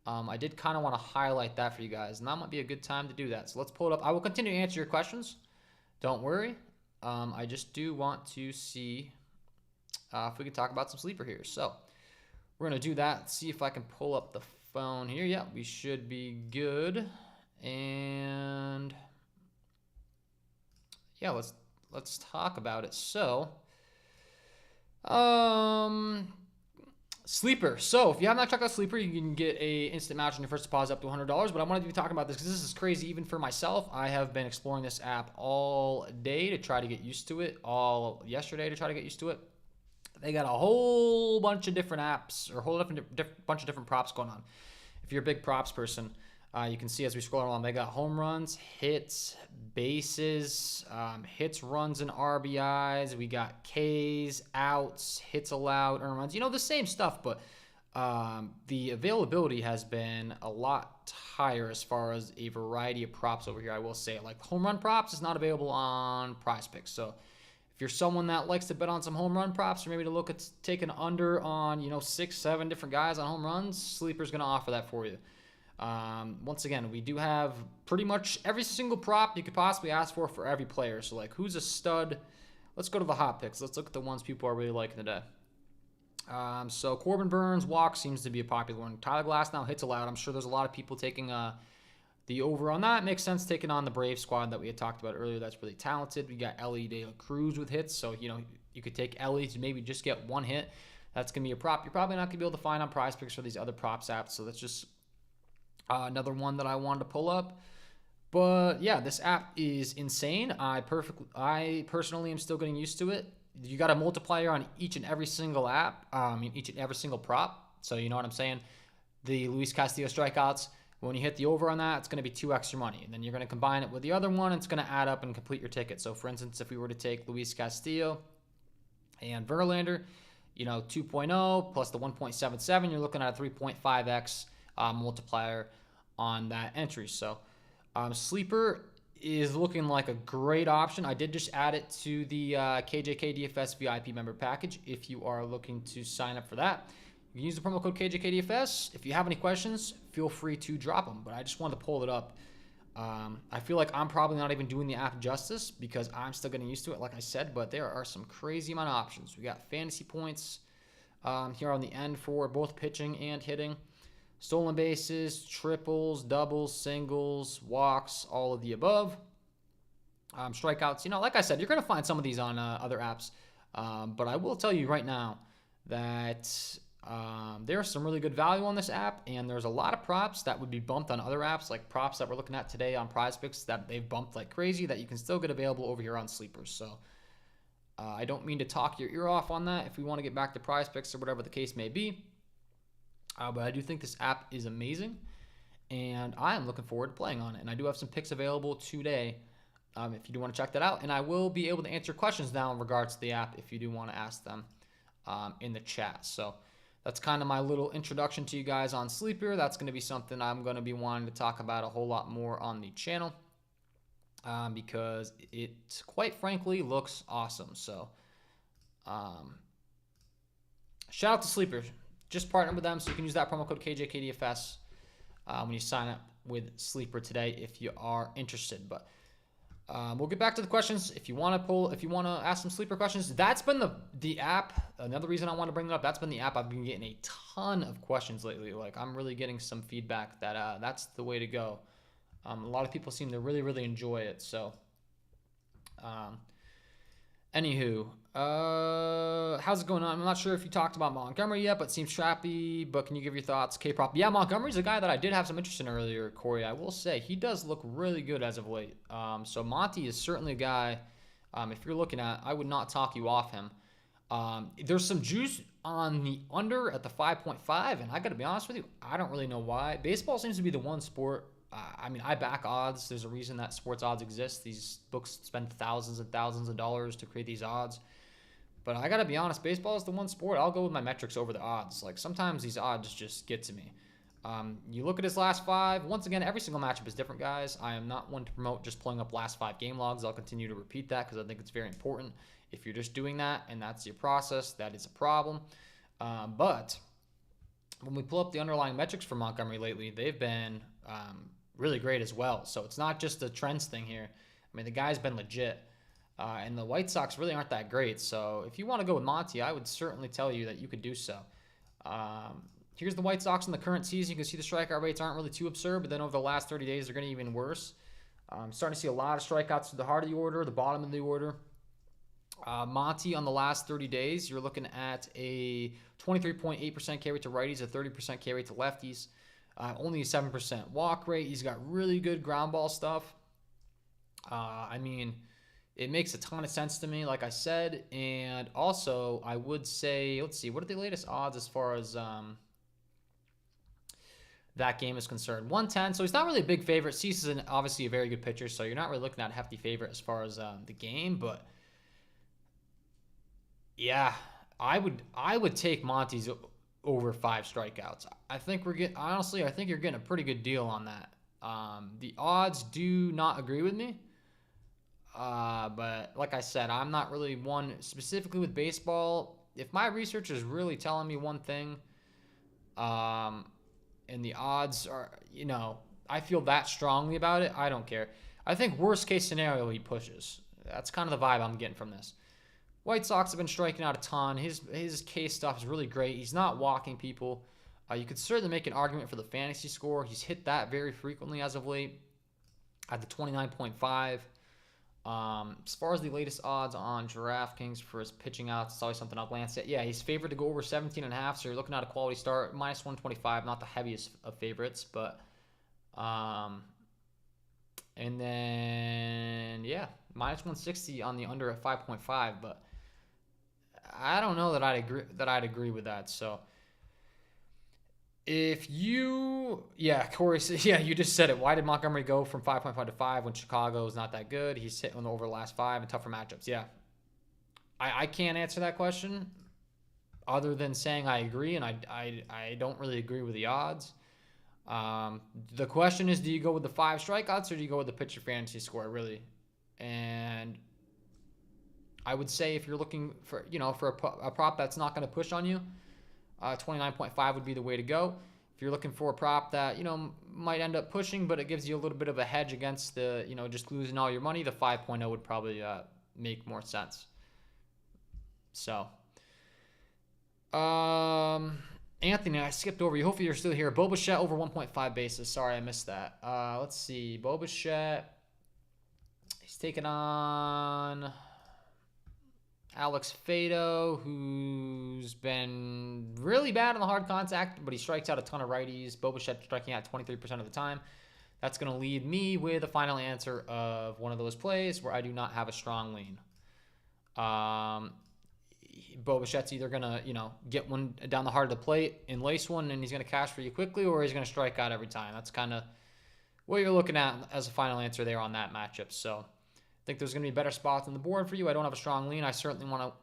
I did kind of want to highlight that for you guys, and that might be a good time to do that. So let's pull it up. I will continue to answer your questions. Don't worry. I just do want to see if we can talk about some Sleeper here. So we're going to do that. Let's see if I can pull up the phone here. Yeah, we should be good. And yeah, let's talk about it. So, Sleeper. So if you have not checked out Sleeper, you can get a instant match on your first deposit up to $100. But I wanted to be talking about this because this is crazy even for myself. I have been exploring this app all day to try to get used to it, all yesterday to try to get used to it. They got a whole bunch of different apps or a whole bunch of different props going on. If you're a big props person, you can see as we scroll along, they got home runs, hits, bases, hits, runs, and RBIs. We got Ks, outs, hits allowed, earned runs. You know, the same stuff, but the availability has been a lot higher as far as a variety of props over here, I will say. Like home run props is not available on Prizepicks. So if you're someone that likes to bet on some home run props or maybe to look at taking under on, 6-7 different guys on home runs, Sleeper's going to offer that for you. Once again, we do have pretty much every single prop you could possibly ask for every player. So like, who's a stud? Let's go to the hot picks. Let's look at the ones people are really liking today. So Corbin Burns walk seems to be a popular one. Tyler Glass now hits allowed. I'm sure there's a lot of people taking the over on that. Makes sense taking on the Brave squad that we had talked about earlier. That's really talented. We got Ellie De La Cruz with hits. So, you could take Ellie to maybe just get one hit. That's going to be a prop you're probably not going to be able to find on Prizepicks or these other props apps. So that's just another one that I wanted to pull up. But yeah, this app is insane. I personally am still getting used to it. You got a multiplier on each and every single app. Each and every single prop. So you know what I'm saying? The Luis Castillo strikeouts, when you hit the over on that, it's going to be 2 extra money. And then you're going to combine it with the other one. It's going to add up and complete your ticket. So for instance, if we were to take Luis Castillo and Verlander, 2.0 plus the 1.77, you're looking at a 3.5x multiplier on that entry. So Sleeper is looking like a great option. I did just add it to the KJK DFS VIP member package if you are looking to sign up for that. You can use the promo code KJK DFS. If you have any questions, feel free to drop them. But I just wanted to pull it up. I feel like I'm probably not even doing the app justice because I'm still getting used to it, like I said. But there are some crazy amount of options. We got fantasy points here on the end for both pitching and hitting. Stolen bases, triples, doubles, singles, walks, all of the above. Strikeouts, like I said, you're going to find some of these on other apps. But I will tell you right now that there's some really good value on this app, and there's a lot of props that would be bumped on other apps, like props that we're looking at today on Prizepicks that they've bumped like crazy that you can still get available over here on Sleepers. So I don't mean to talk your ear off on that if we want to get back to Prizepicks or whatever the case may be. But I do think this app is amazing, and I am looking forward to playing on it. And I do have some picks available today if you do want to check that out. And I will be able to answer questions now in regards to the app if you do want to ask them in the chat. So that's kind of my little introduction to you guys on Sleeper. That's going to be something I'm going to be wanting to talk about a whole lot more on the channel because it, quite frankly, looks awesome. So shout out to Sleeper. Just partner with them so you can use that promo code KJKDFS when you sign up with Sleeper today if you are interested. But we'll get back to the questions. If you want to ask some Sleeper questions, that's been the app. Another reason I want to bring it up, that's been the app I've been getting a ton of questions lately. Like I'm really getting some feedback that that's the way to go. A lot of people seem to really, really enjoy it. So, anywho, how's it going on? I'm not sure if you talked about Montgomery yet, but seems trappy. But can you give your thoughts? K-Prop. Yeah, Montgomery's a guy that I did have some interest in earlier, Corey. I will say he does look really good as of late. So Monty is certainly a guy, if you're looking at, I would not talk you off him. There's some juice on the under at the 5.5, and I got to be honest with you, I don't really know why. Baseball seems to be the one sport. I back odds. There's a reason that sports odds exist. These books spend thousands and thousands of dollars to create these odds. But I got to be honest, baseball is the one sport I'll go with my metrics over the odds. Like sometimes these odds just get to me. You look at his last 5. Once again, every single matchup is different, guys. I am not one to promote just pulling up last 5 game logs. I'll continue to repeat that because I think it's very important. If you're just doing that and that's your process, that is a problem. But when we pull up the underlying metrics for Montgomery lately, they've been really great as well. So it's not just a trends thing here. I mean, the guy's been legit. And the White Sox really aren't that great. So if you want to go with Monty, I would certainly tell you that you could do so. Here's the White Sox in the current season. You can see the strikeout rates aren't really too absurd, but then over the last 30 days, they're getting even worse. Starting to see a lot of strikeouts to the heart of the order, the bottom of the order. Monty on the last 30 days, you're looking at a 23.8% K rate to righties, a 30% K rate to lefties, only a 7% walk rate. He's got really good ground ball stuff. I mean, it makes a ton of sense to me, like I said. And also, I would say, let's see, what are the latest odds as far as that game is concerned? 110. So he's not really a big favorite. Cease is obviously a very good pitcher, so you're not really looking at a hefty favorite as far as the game, but yeah, I would take Monty's over 5 strikeouts. I think I think you're getting a pretty good deal on that. The odds do not agree with me. But like I said, I'm not really one specifically with baseball. If my research is really telling me one thing, and the odds are, I feel that strongly about it, I don't care. I think worst case scenario, he pushes. That's kind of the vibe I'm getting from this. White Sox have been striking out a ton. His K stuff is really great. He's not walking people. You could certainly make an argument for the fantasy score. He's hit that very frequently as of late at the 29.5. As far as the latest odds on DraftKings for his pitching outs, it's always something I'll glance at. Yeah, he's favored to go over 17.5, so you're looking at a quality start. Minus 125, not the heaviest of favorites, but and then yeah, minus 160 on the under at 5.5, but I don't know that I'd agree with that. So if you, Corey, you just said it. Why did Montgomery go from 5.5 to 5 when Chicago is not that good? He's hitting over the last 5 and tougher matchups. Yeah, I can't answer that question other than saying I agree, and I don't really agree with the odds. The question is, do you go with the 5 strikeouts or do you go with the pitcher fantasy score, really? And I would say if you're looking for, for a prop that's not going to push on you, 29.5 would be the way to go. If you're looking for a prop that, might end up pushing, but it gives you a little bit of a hedge against the, just losing all your money, the 5.0 would probably make more sense. So, Anthony, I skipped over you. Hopefully you're still here. Bo Bichette over 1.5 bases. Sorry, I missed that. Let's see. Bo Bichette, he's taking on Alex Fado, who's been really bad on the hard contact, but he strikes out a ton of righties. Bo Bichette striking out 23% of the time. That's going to leave me with a final answer of one of those plays where I do not have a strong lean. Bo Bichette's either going to, get one down the heart of the plate and lace one, and he's going to cash for you quickly, or he's going to strike out every time. That's kind of what you're looking at as a final answer there on that matchup. So I think there's going to be better spots on the board for you. I don't have a strong lean. I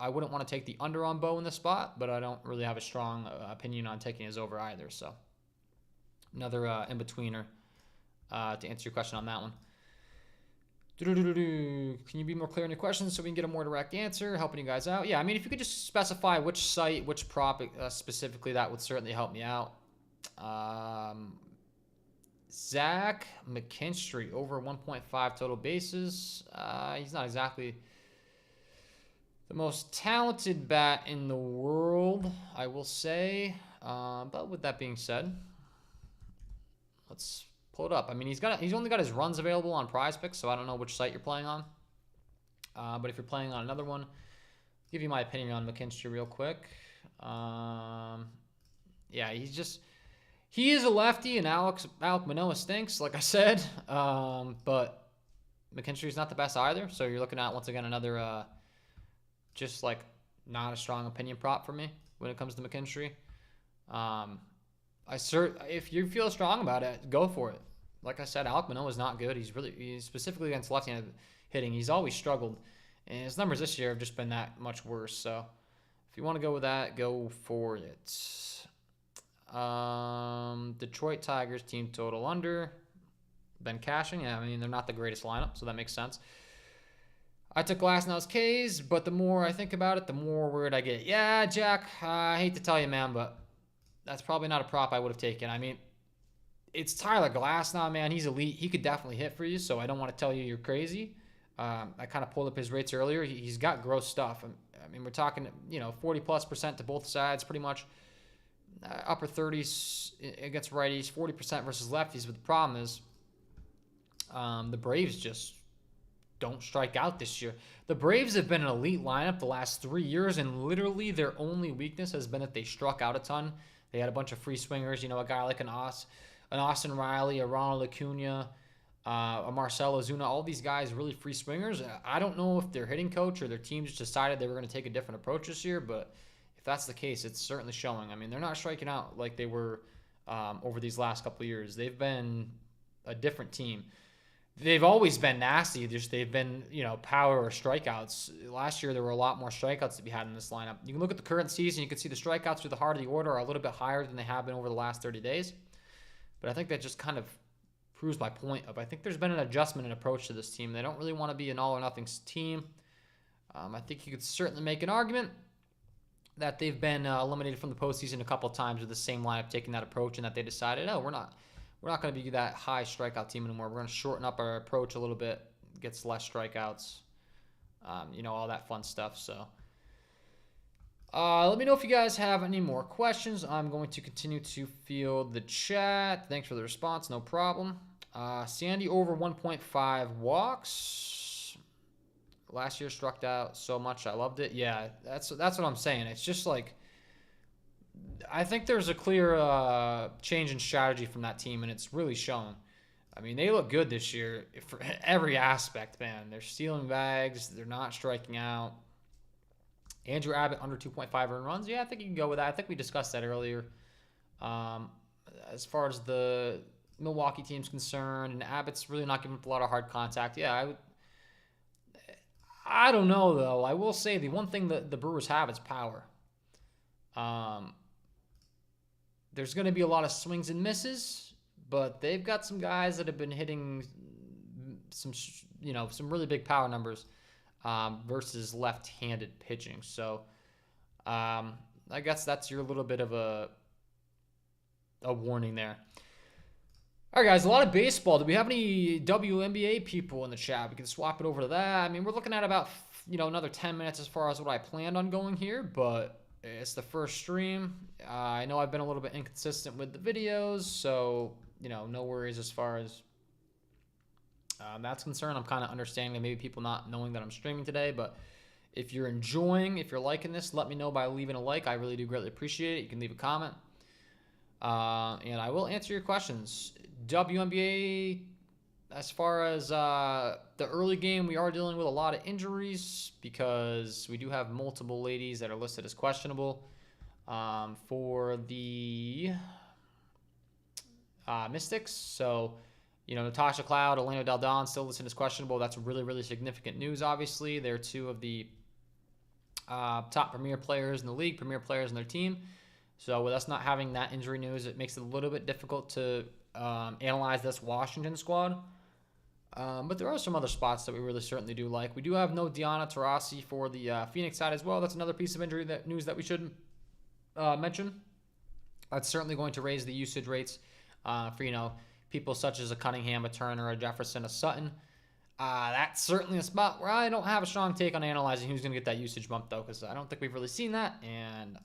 wouldn't want to take the under on Bo in this spot, but I don't really have a strong opinion on taking his over either. So another in-betweener to answer your question on that one. Can you be more clear in your questions so we can get a more direct answer, helping you guys out? Yeah, I mean, if you could just specify which site, which prop specifically, that would certainly help me out. Zach McKinstry over 1.5 total bases. He's not exactly the most talented bat in the world, I will say. But with that being said, let's pull it up. I mean, he's only got his runs available on Prizepicks, so I don't know which site you're playing on. But if you're playing on another one, I'll give you my opinion on McKinstry real quick. Yeah, he is a lefty, and Alek Manoah stinks, like I said. But McKinstry's not the best either, so you're looking at, once again, another just like not a strong opinion prop for me when it comes to McKinstry. If you feel strong about it, go for it. Like I said, Alek Manoah is not good. He's specifically against left-handed hitting. He's always struggled, and his numbers this year have just been that much worse. So if you want to go with that, go for it. Detroit Tigers team total under. Been cashing. Yeah, I mean, they're not the greatest lineup, so that makes sense. I took Glasnow's K's, but the more I think about it, the more worried I get. Yeah, Jack, I hate to tell you, man, but that's probably not a prop I would have taken. I mean, it's Tyler Glasnow, man. He's elite. He could definitely hit for you, so I don't want to tell you you're crazy. I kind of pulled up his rates earlier. He's got gross stuff. I mean, we're talking, 40+% to both sides, pretty much. upper 30s against righties, 40% versus lefties. But the problem is the Braves just don't strike out this year. The Braves have been an elite lineup the last 3 years, and literally their only weakness has been that they struck out a ton. They had a bunch of free swingers, a guy like an Austin Riley, a Ronald Acuna, a Marcell Ozuna, all these guys really free swingers. I don't know if their hitting coach or their team just decided they were going to take a different approach this year, but if that's the case, it's certainly showing. I mean, they're not striking out like they were over these last couple of years. They've been a different team. They've always been nasty. They've been, power or strikeouts. Last year, there were a lot more strikeouts to be had in this lineup. You can look at the current season. You can see the strikeouts through the heart of the order are a little bit higher than they have been over the last 30 days. But I think that just kind of proves my point of I think there's been an adjustment in approach to this team. They don't really want to be an all-or-nothing team. I think you could certainly make an argument that they've been eliminated from the postseason a couple of times with the same lineup taking that approach, and that they decided, we're not going to be that high strikeout team anymore. We're going to shorten up our approach a little bit, gets less strikeouts, all that fun stuff. So let me know if you guys have any more questions. I'm going to continue to field the chat. Thanks for the response. No problem. Sandy over 1.5 walks. Last year struck out so much. I loved it. Yeah, that's what I'm saying. It's just like, I think there's a clear change in strategy from that team, and it's really shown. I mean, they look good this year for every aspect, man. They're stealing bags. They're not striking out. Andrew Abbott under 2.5 earned runs. Yeah, I think you can go with that. I think we discussed that earlier. As far as the Milwaukee team's concerned, and Abbott's really not giving up a lot of hard contact. Yeah, I don't know, though. I will say the one thing that the Brewers have is power. There's going to be a lot of swings and misses, but they've got some guys that have been hitting some really big power numbers versus left-handed pitching. So I guess that's your little bit of a warning there. All right, guys, a lot of baseball. Do we have any WNBA people in the chat? We can swap it over to that. I mean, we're looking at about another 10 minutes as far as what I planned on going here, but it's the first stream. I know I've been a little bit inconsistent with the videos, so, no worries as far as that's concerned. I'm kind of understanding that maybe people not knowing that I'm streaming today, but if you're liking this, let me know by leaving a like. I really do greatly appreciate it. You can leave a comment, and I will answer your questions. WNBA, as far as the early game, we are dealing with a lot of injuries because we do have multiple ladies that are listed as questionable. For the Mystics, so, Natasha Cloud, Elena Del Don still listed as questionable. That's really, really significant news, obviously. They're two of the top premier players in the league, premier players in their team. So with us not having that injury news, it makes it a little bit difficult to analyze this Washington squad. But there are some other spots that we really certainly do like. We do have no Diana Taurasi for the Phoenix side as well. That's another piece of injury news that we should mention. That's certainly going to raise the usage rates for, people such as a Cunningham, a Turner, a Jefferson, a Sutton. That's certainly a spot where I don't have a strong take on analyzing who's going to get that usage bump, though, because I don't think we've really seen that. And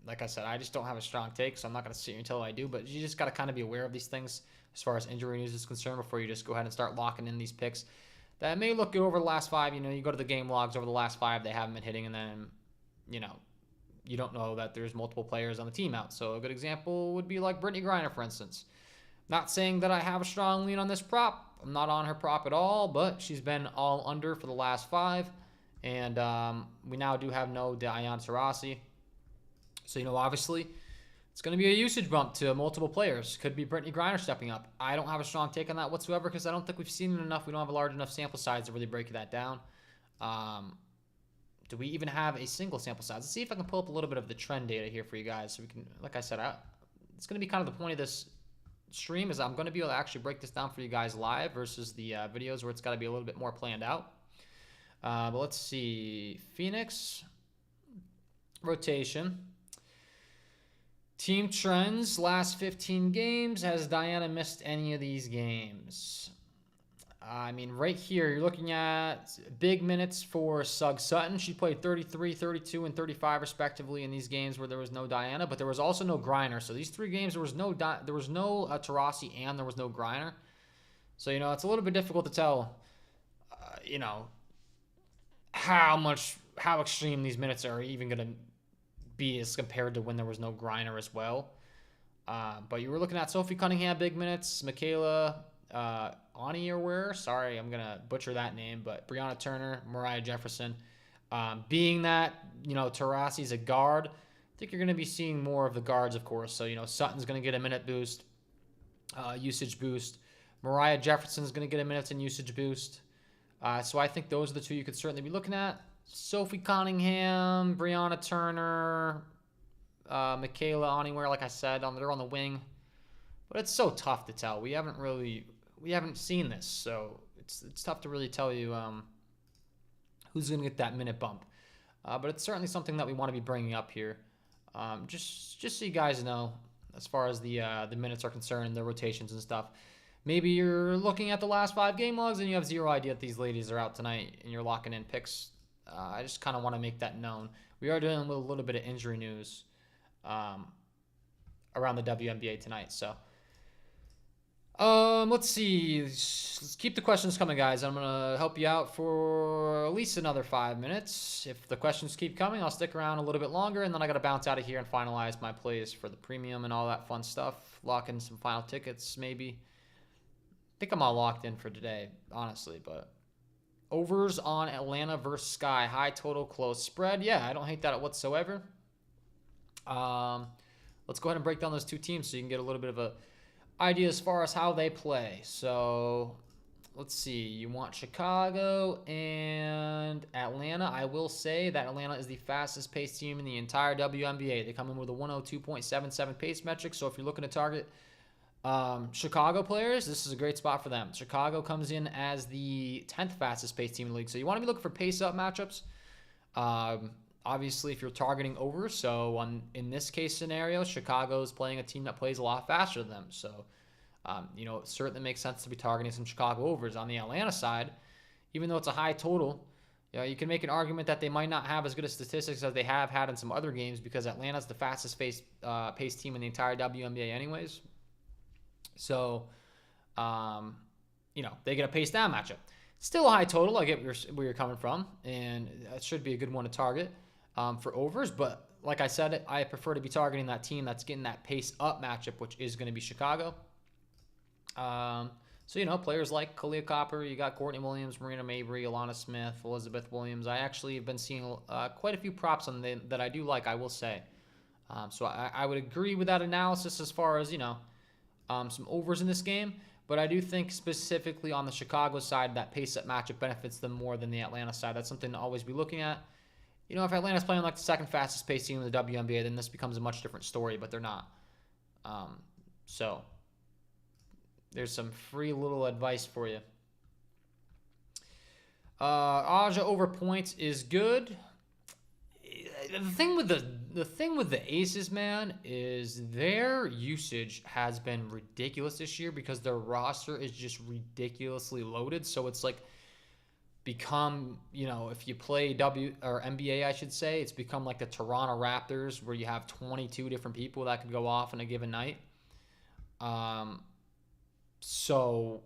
like I said, I just don't have a strong take, so I'm not going to sit here until I do. But you just got to kind of be aware of these things as far as injury news is concerned before you just go ahead and start locking in these picks that may look good over the last 5. You go to the game logs over the last 5, they haven't been hitting, and then, you don't know that there's multiple players on the team out. So a good example would be like Brittany Griner, for instance. Not saying that I have a strong lean on this prop. I'm not on her prop at all, but she's been all under for the last 5. And we now do have no Diana Taurasi. So, obviously, it's going to be a usage bump to multiple players. Could be Brittany Griner stepping up. I don't have a strong take on that whatsoever because I don't think we've seen it enough. We don't have a large enough sample size to really break that down. Do we even have a single sample size? Let's see if I can pull up a little bit of the trend data here for you guys. So we can, like I said, it's going to be kind of the point of this stream is I'm going to be able to actually break this down for you guys live versus the videos where it's got to be a little bit more planned out. But let's see. Phoenix rotation. Team trends, last 15 games. Has Diana missed any of these games? I mean, right here, you're looking at big minutes for Sug Sutton. She played 33, 32, and 35 respectively in these games where there was no Diana, but there was also no Griner. So these 3 games, there was no Tarasi and there was no Griner. So, you know, it's a little bit difficult to tell, you know, how extreme these minutes are even going to be as compared to when there was no Griner as well. But you were looking at Sophie Cunningham, big minutes, Michaela Ani or where? Sorry, I'm going to butcher that name, but Brianna Turner, Mariah Jefferson. Being that, you know, Tarasi's a guard, I think you're going to be seeing more of the guards, of course. So, you know, Sutton's going to get a minute boost, usage boost. Mariah Jefferson's going to get a minutes and usage boost. So I think those are the 2 you could certainly be looking at. Sophie Cunningham, Brianna Turner, Michaela Anywhere, like I said, they're on the wing. But it's so tough to tell. We haven't seen this, so it's tough to really tell you who's going to get that minute bump. But it's certainly something that we want to be bringing up here, just so you guys know as far as the minutes are concerned, the rotations and stuff. Maybe you're looking at the last 5 game logs and you have zero idea that these ladies are out tonight and you're locking in picks. I just kind of want to make that known. We are dealing with a little bit of injury news around the WNBA tonight, so. Let's see. Let's keep the questions coming, guys. I'm gonna help you out for at least another 5 minutes. If the questions keep coming, I'll stick around a little bit longer, and then I gotta bounce out of here and finalize my plays for the premium and all that fun stuff. Lock in some final tickets, maybe. I think I'm all locked in for today, honestly, but overs on Atlanta versus Sky, high total, close spread. Yeah, I don't hate that whatsoever. Let's go ahead and break down those 2 teams so you can get a little bit of a idea as far as how they play. So let's see. You want Chicago and Atlanta. I will say that Atlanta is the fastest paced team in the entire WNBA. They come in with a 102.77 pace metric. So if you're looking to target Chicago players, this is a great spot for them. Chicago comes in as the 10th fastest paced team in the league. So you want to be looking for pace up matchups. Obviously, if you're targeting over, so in this case scenario, Chicago is playing a team that plays a lot faster than them. So, you know, it certainly makes sense to be targeting some Chicago overs. On the Atlanta side, even though it's a high total, you know, you can make an argument that they might not have as good of statistics as they have had in some other games because Atlanta's the fastest paced team in the entire WNBA anyways. So, you know, they get a pace down matchup. Still a high total. I get where you're coming from, and that should be a good one to target for overs. But like I said, I prefer to be targeting that team that's getting that pace up matchup, which is going to be Chicago. So, you know, players like Kalia Copper, you got Courtney Williams, Marina Mabry, Alana Smith, Elizabeth Williams. I actually have been seeing quite a few props on them that I do like, I will say. So I would agree with that analysis as far as, you know, some overs in this game. But I do think specifically on the Chicago side, that pace-up matchup benefits them more than the Atlanta side. That's something to always be looking at. You know, if Atlanta's playing like the second fastest paced team in the WNBA, then this becomes a much different story, but they're not. So there's some free little advice for you. Aja over points is good. The thing with the Aces, man, is their usage has been ridiculous this year because their roster is just ridiculously loaded. So it's like become, you know, if you play NBA, I should say, it's become like the Toronto Raptors where you have 22 different people that could go off in a given night. So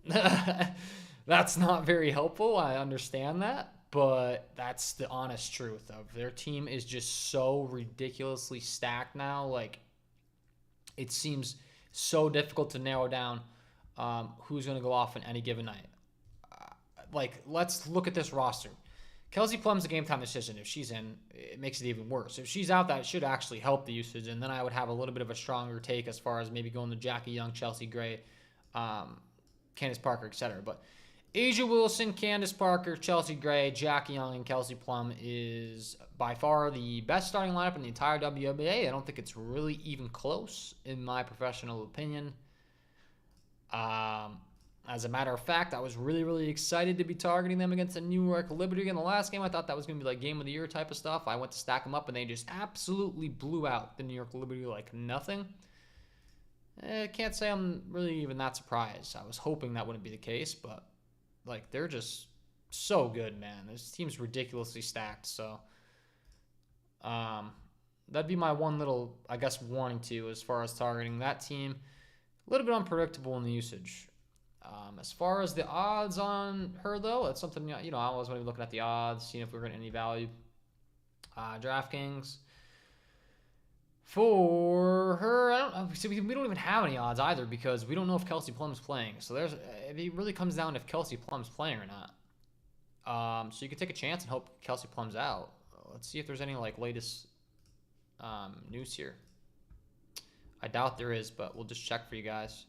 that's not very helpful. I understand that. But that's the honest truth of their team is just so ridiculously stacked now. Like, it seems so difficult to narrow down who's going to go off in any given night. Like, let's look at this roster. Kelsey Plum's a game-time decision. If she's in, it makes it even worse. If she's out, that should actually help the usage. And then I would have a little bit of a stronger take as far as maybe going to Jackie Young, Chelsea Gray, Candace Parker, etc. But Asia Wilson, Candace Parker, Chelsea Gray, Jackie Young, and Kelsey Plum is by far the best starting lineup in the entire WNBA. I don't think it's really even close, in my professional opinion. As a matter of fact, I was really, really excited to be targeting them against the New York Liberty in the last game. I thought that was going to be like game of the year type of stuff. I went to stack them up, and they just absolutely blew out the New York Liberty like nothing. Can't say I'm really even that surprised. I was hoping that wouldn't be the case, but like they're just so good, man. This team's ridiculously stacked. So that'd be my one little, I guess, warning to you as far as targeting that team. A little bit unpredictable in the usage. As far as the odds on her, though, that's something, I was going to be looking at the odds, seeing if we're getting any value. DraftKings. For her, I don't know. See, we don't even have any odds either because we don't know if Kelsey Plum's playing. So it really comes down if Kelsey Plum's playing or not. So you could take a chance and hope Kelsey Plum's out. Let's see if there's any like latest news here. I doubt there is, but we'll just check for you guys.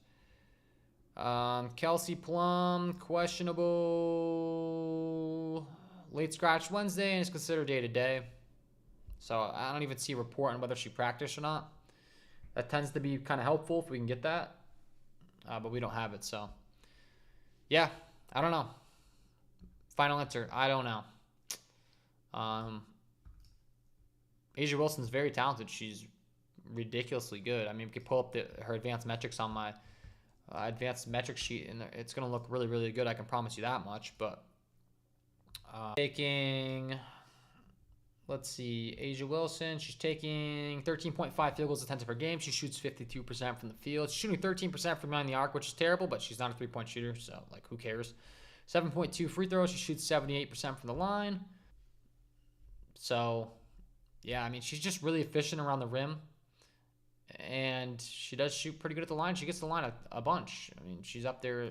Kelsey Plum, questionable. Late scratch Wednesday and is considered day-to-day. So I don't even see a report on whether she practiced or not. That tends to be kind of helpful if we can get that. But we don't have it, so. Yeah, I don't know. Final answer, I don't know. Asia Wilson's very talented. She's ridiculously good. I mean, we could pull up her advanced metrics on my advanced metric sheet, and it's going to look really, really good. I can promise you that much. But taking, let's see, Asia Wilson. She's taking 13.5 field goals attempted per game. She shoots 52% from the field. She's shooting 13% from behind the arc, which is terrible, but she's not a three-point shooter, so, like, who cares? 7.2 free throws. She shoots 78% from the line. So, yeah, I mean, she's just really efficient around the rim. And she does shoot pretty good at the line. She gets to the line a bunch. I mean, she's up there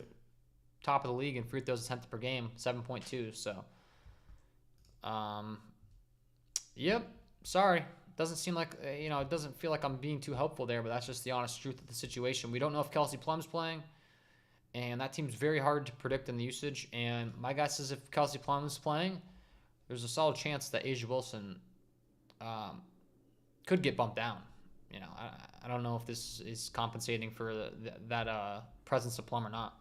top of the league in free throws attempted per game, 7.2. So, yep. Sorry. Doesn't seem like, it doesn't feel like I'm being too helpful there, but that's just the honest truth of the situation. We don't know if Kelsey Plum's playing, and that team's very hard to predict in the usage. And my guess is if Kelsey Plum's playing, there's a solid chance that Asia Wilson could get bumped down. I don't know if this is compensating for that presence of Plum or not.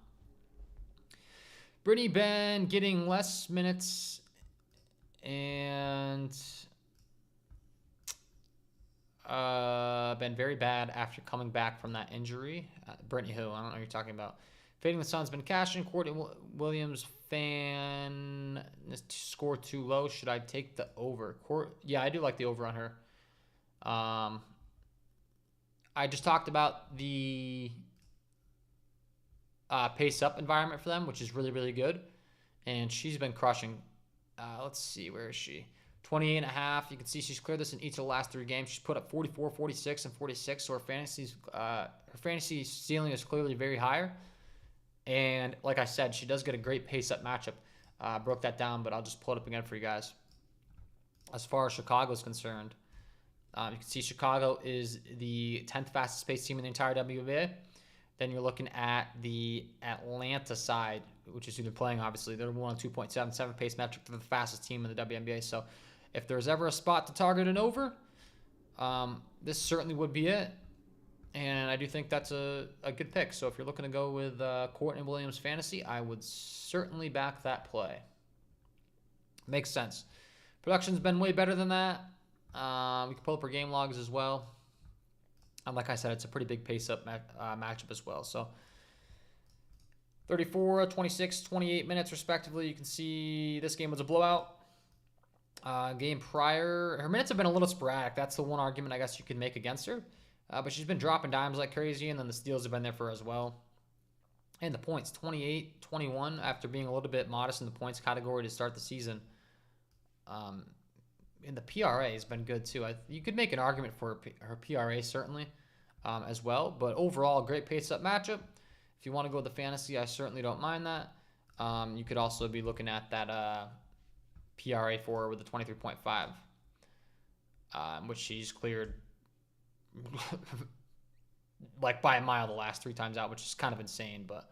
Brittany Ben getting less minutes and been very bad after coming back from that injury. Brittany who? I don't know what you're talking about. Fading the Sun's been cashing. Courtney Williams fan score too low. Should I take the over? Yeah, I do like the over on her. I just talked about the pace up environment for them, which is really, really good. And she's been crushing. Let's see, where is she? 28.5. You can see she's cleared this in each of the last 3 games. She's put up 44, 46, and 46. So her fantasy ceiling is clearly very higher. And like I said, she does get a great pace up matchup. Broke that down, but I'll just pull it up again for you guys. As far as Chicago is concerned, you can see Chicago is the 10th fastest paced team in the entire WNBA. Then you're looking at the Atlanta side, which is who they're playing, obviously. They're 102.77 pace metric for the fastest team in the WNBA. So if there's ever a spot to target an over, this certainly would be it. And I do think that's a good pick. So if you're looking to go with Courtney Williams fantasy, I would certainly back that play. Makes sense. Production's been way better than that. We can pull up our game logs as well. And like I said, it's a pretty big pace-up matchup as well. So 34, 26, 28 minutes respectively. You can see this game was a blowout. Game prior, her minutes have been a little sporadic. That's the one argument I guess you could make against her. But she's been dropping dimes like crazy, and then the steals have been there for her as well. And the points, 28, 21, after being a little bit modest in the points category to start the season. And the PRA has been good too. You could make an argument for her PRA certainly as well. But overall, great pace-up matchup. If you want to go with the fantasy, I certainly don't mind that. You could also be looking at that PRA for her with the 23.5, which she's cleared like by a mile the last 3 times out, which is kind of insane. But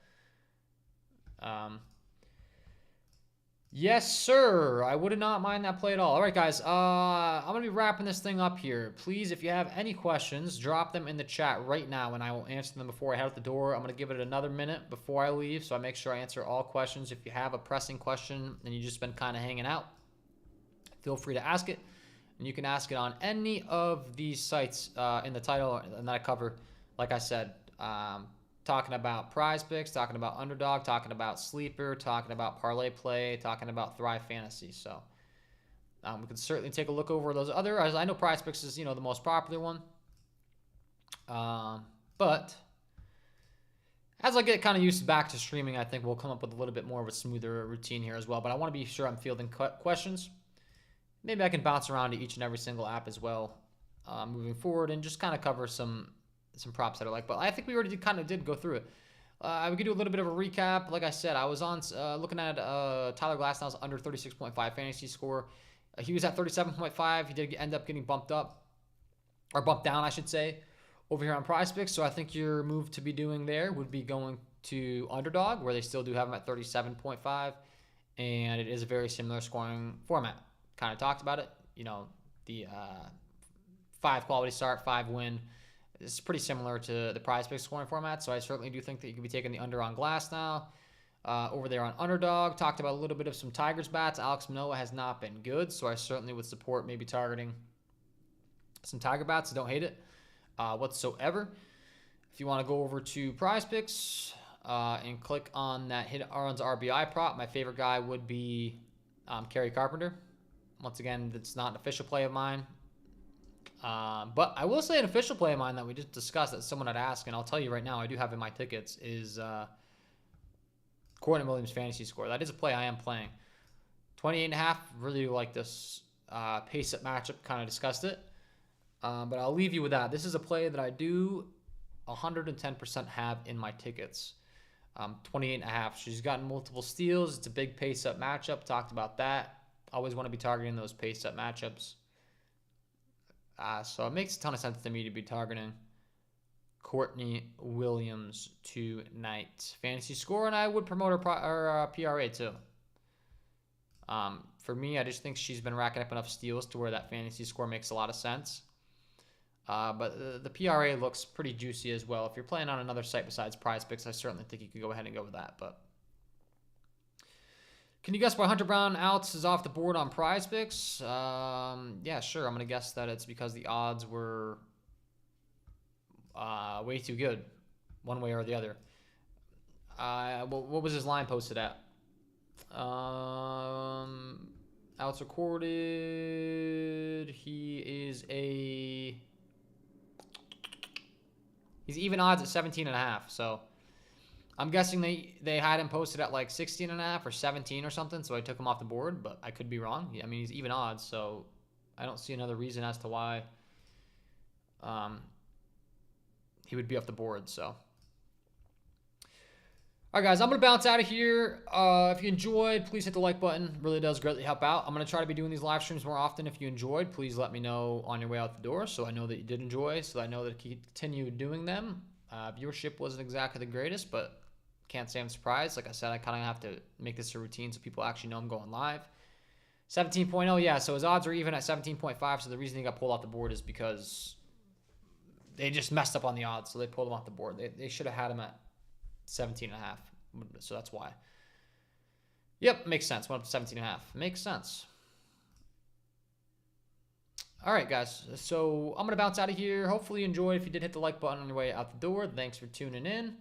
yes, sir. I would not mind that play at all. All right, guys. I'm going to be wrapping this thing up here. Please, if you have any questions, drop them in the chat right now, and I will answer them before I head out the door. I'm going to give it another minute before I leave, so I make sure I answer all questions. If you have a pressing question and you've just been kind of hanging out, feel free to ask it. And you can ask it on any of these sites in the title and that I cover. Like I said, Talking about Prizepicks, talking about Underdog, talking about Sleeper, talking about Parlayplay, talking about Thrivefantasy. So we can certainly take a look over those other. I know Prizepicks is, the most popular one. But as I get kind of used back to streaming, I think we'll come up with a little bit more of a smoother routine here as well. But I want to be sure I'm fielding questions. Maybe I can bounce around to each and every single app as well moving forward and just kind of cover some props that I like. But I think we already did go through it. We could do a little bit of a recap. Like I said, I was on looking at Tyler Glasnow's under 36.5 fantasy score. He was at 37.5. He did end up getting bumped up, or bumped down, I should say, over here on Prizepicks. So I think your move to be doing there would be going to Underdog, where they still do have him at 37.5. And it is a very similar scoring format. Kind of talked about it. The 5 quality start, 5 win. It's pretty similar to the Prizepicks scoring format. So I certainly do think that you could be taking the under on Glasnow. Over there on Underdog, talked about a little bit of some Tigers bats. Alex Manoah has not been good, so I certainly would support maybe targeting some Tiger bats. I don't hate it whatsoever. If you want to go over to Prizepicks and click on that hit runs RBI prop, my favorite guy would be Kerry Carpenter. Once again, it's not an official play of mine. But I will say an official play of mine that we just discussed that someone had asked, and I'll tell you right now, I do have in my tickets, is Courtney Williams fantasy score. That is a play I am playing. 28.5, really like this pace-up matchup, kind of discussed it. But I'll leave you with that. This is a play that I do 110% have in my tickets. 28.5. She's gotten multiple steals. It's a big pace-up matchup. Talked about that. Always want to be targeting those pace-up matchups. So it makes a ton of sense to me to be targeting Courtney Williams tonight. Fantasy score, and I would promote her PRA too. For me, I just think she's been racking up enough steals to where that fantasy score makes a lot of sense. But the PRA looks pretty juicy as well. If you're playing on another site besides Prizepicks, I certainly think you could go ahead and go with that. But can you guess why Hunter Brown outs is off the board on Prizepicks? Yeah, sure. I'm going to guess that it's because the odds were way too good, one way or the other. What was his line posted at? Outs recorded. He's even odds at 17.5. So I'm guessing they had him posted at like 16.5 or 17 or something. So I took him off the board, but I could be wrong. I mean, he's even odds, so I don't see another reason as to why he would be off the board. So, all right, guys, I'm going to bounce out of here. If you enjoyed, please hit the like button. Really does greatly help out. I'm going to try to be doing these live streams more often. If you enjoyed, please let me know on your way out the door so I know that you did enjoy, so I know that I can continue doing them. Viewership wasn't exactly the greatest, but can't say I'm surprised. Like I said, I kind of have to make this a routine so people actually know I'm going live. 17.0, yeah, so his odds are even at 17.5, so the reason he got pulled off the board is because they just messed up on the odds, so they pulled him off the board. They should have had him at 17.5, so that's why. Yep, makes sense. Went up to 17.5. Makes sense. All right, guys, so I'm going to bounce out of here. Hopefully you enjoyed. If you did, hit the like button on your way out the door. Thanks for tuning in.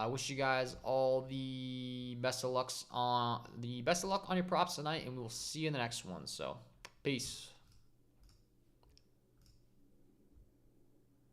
Wish you guys all the best of luck on your props tonight, and we will see you in the next one. So, peace.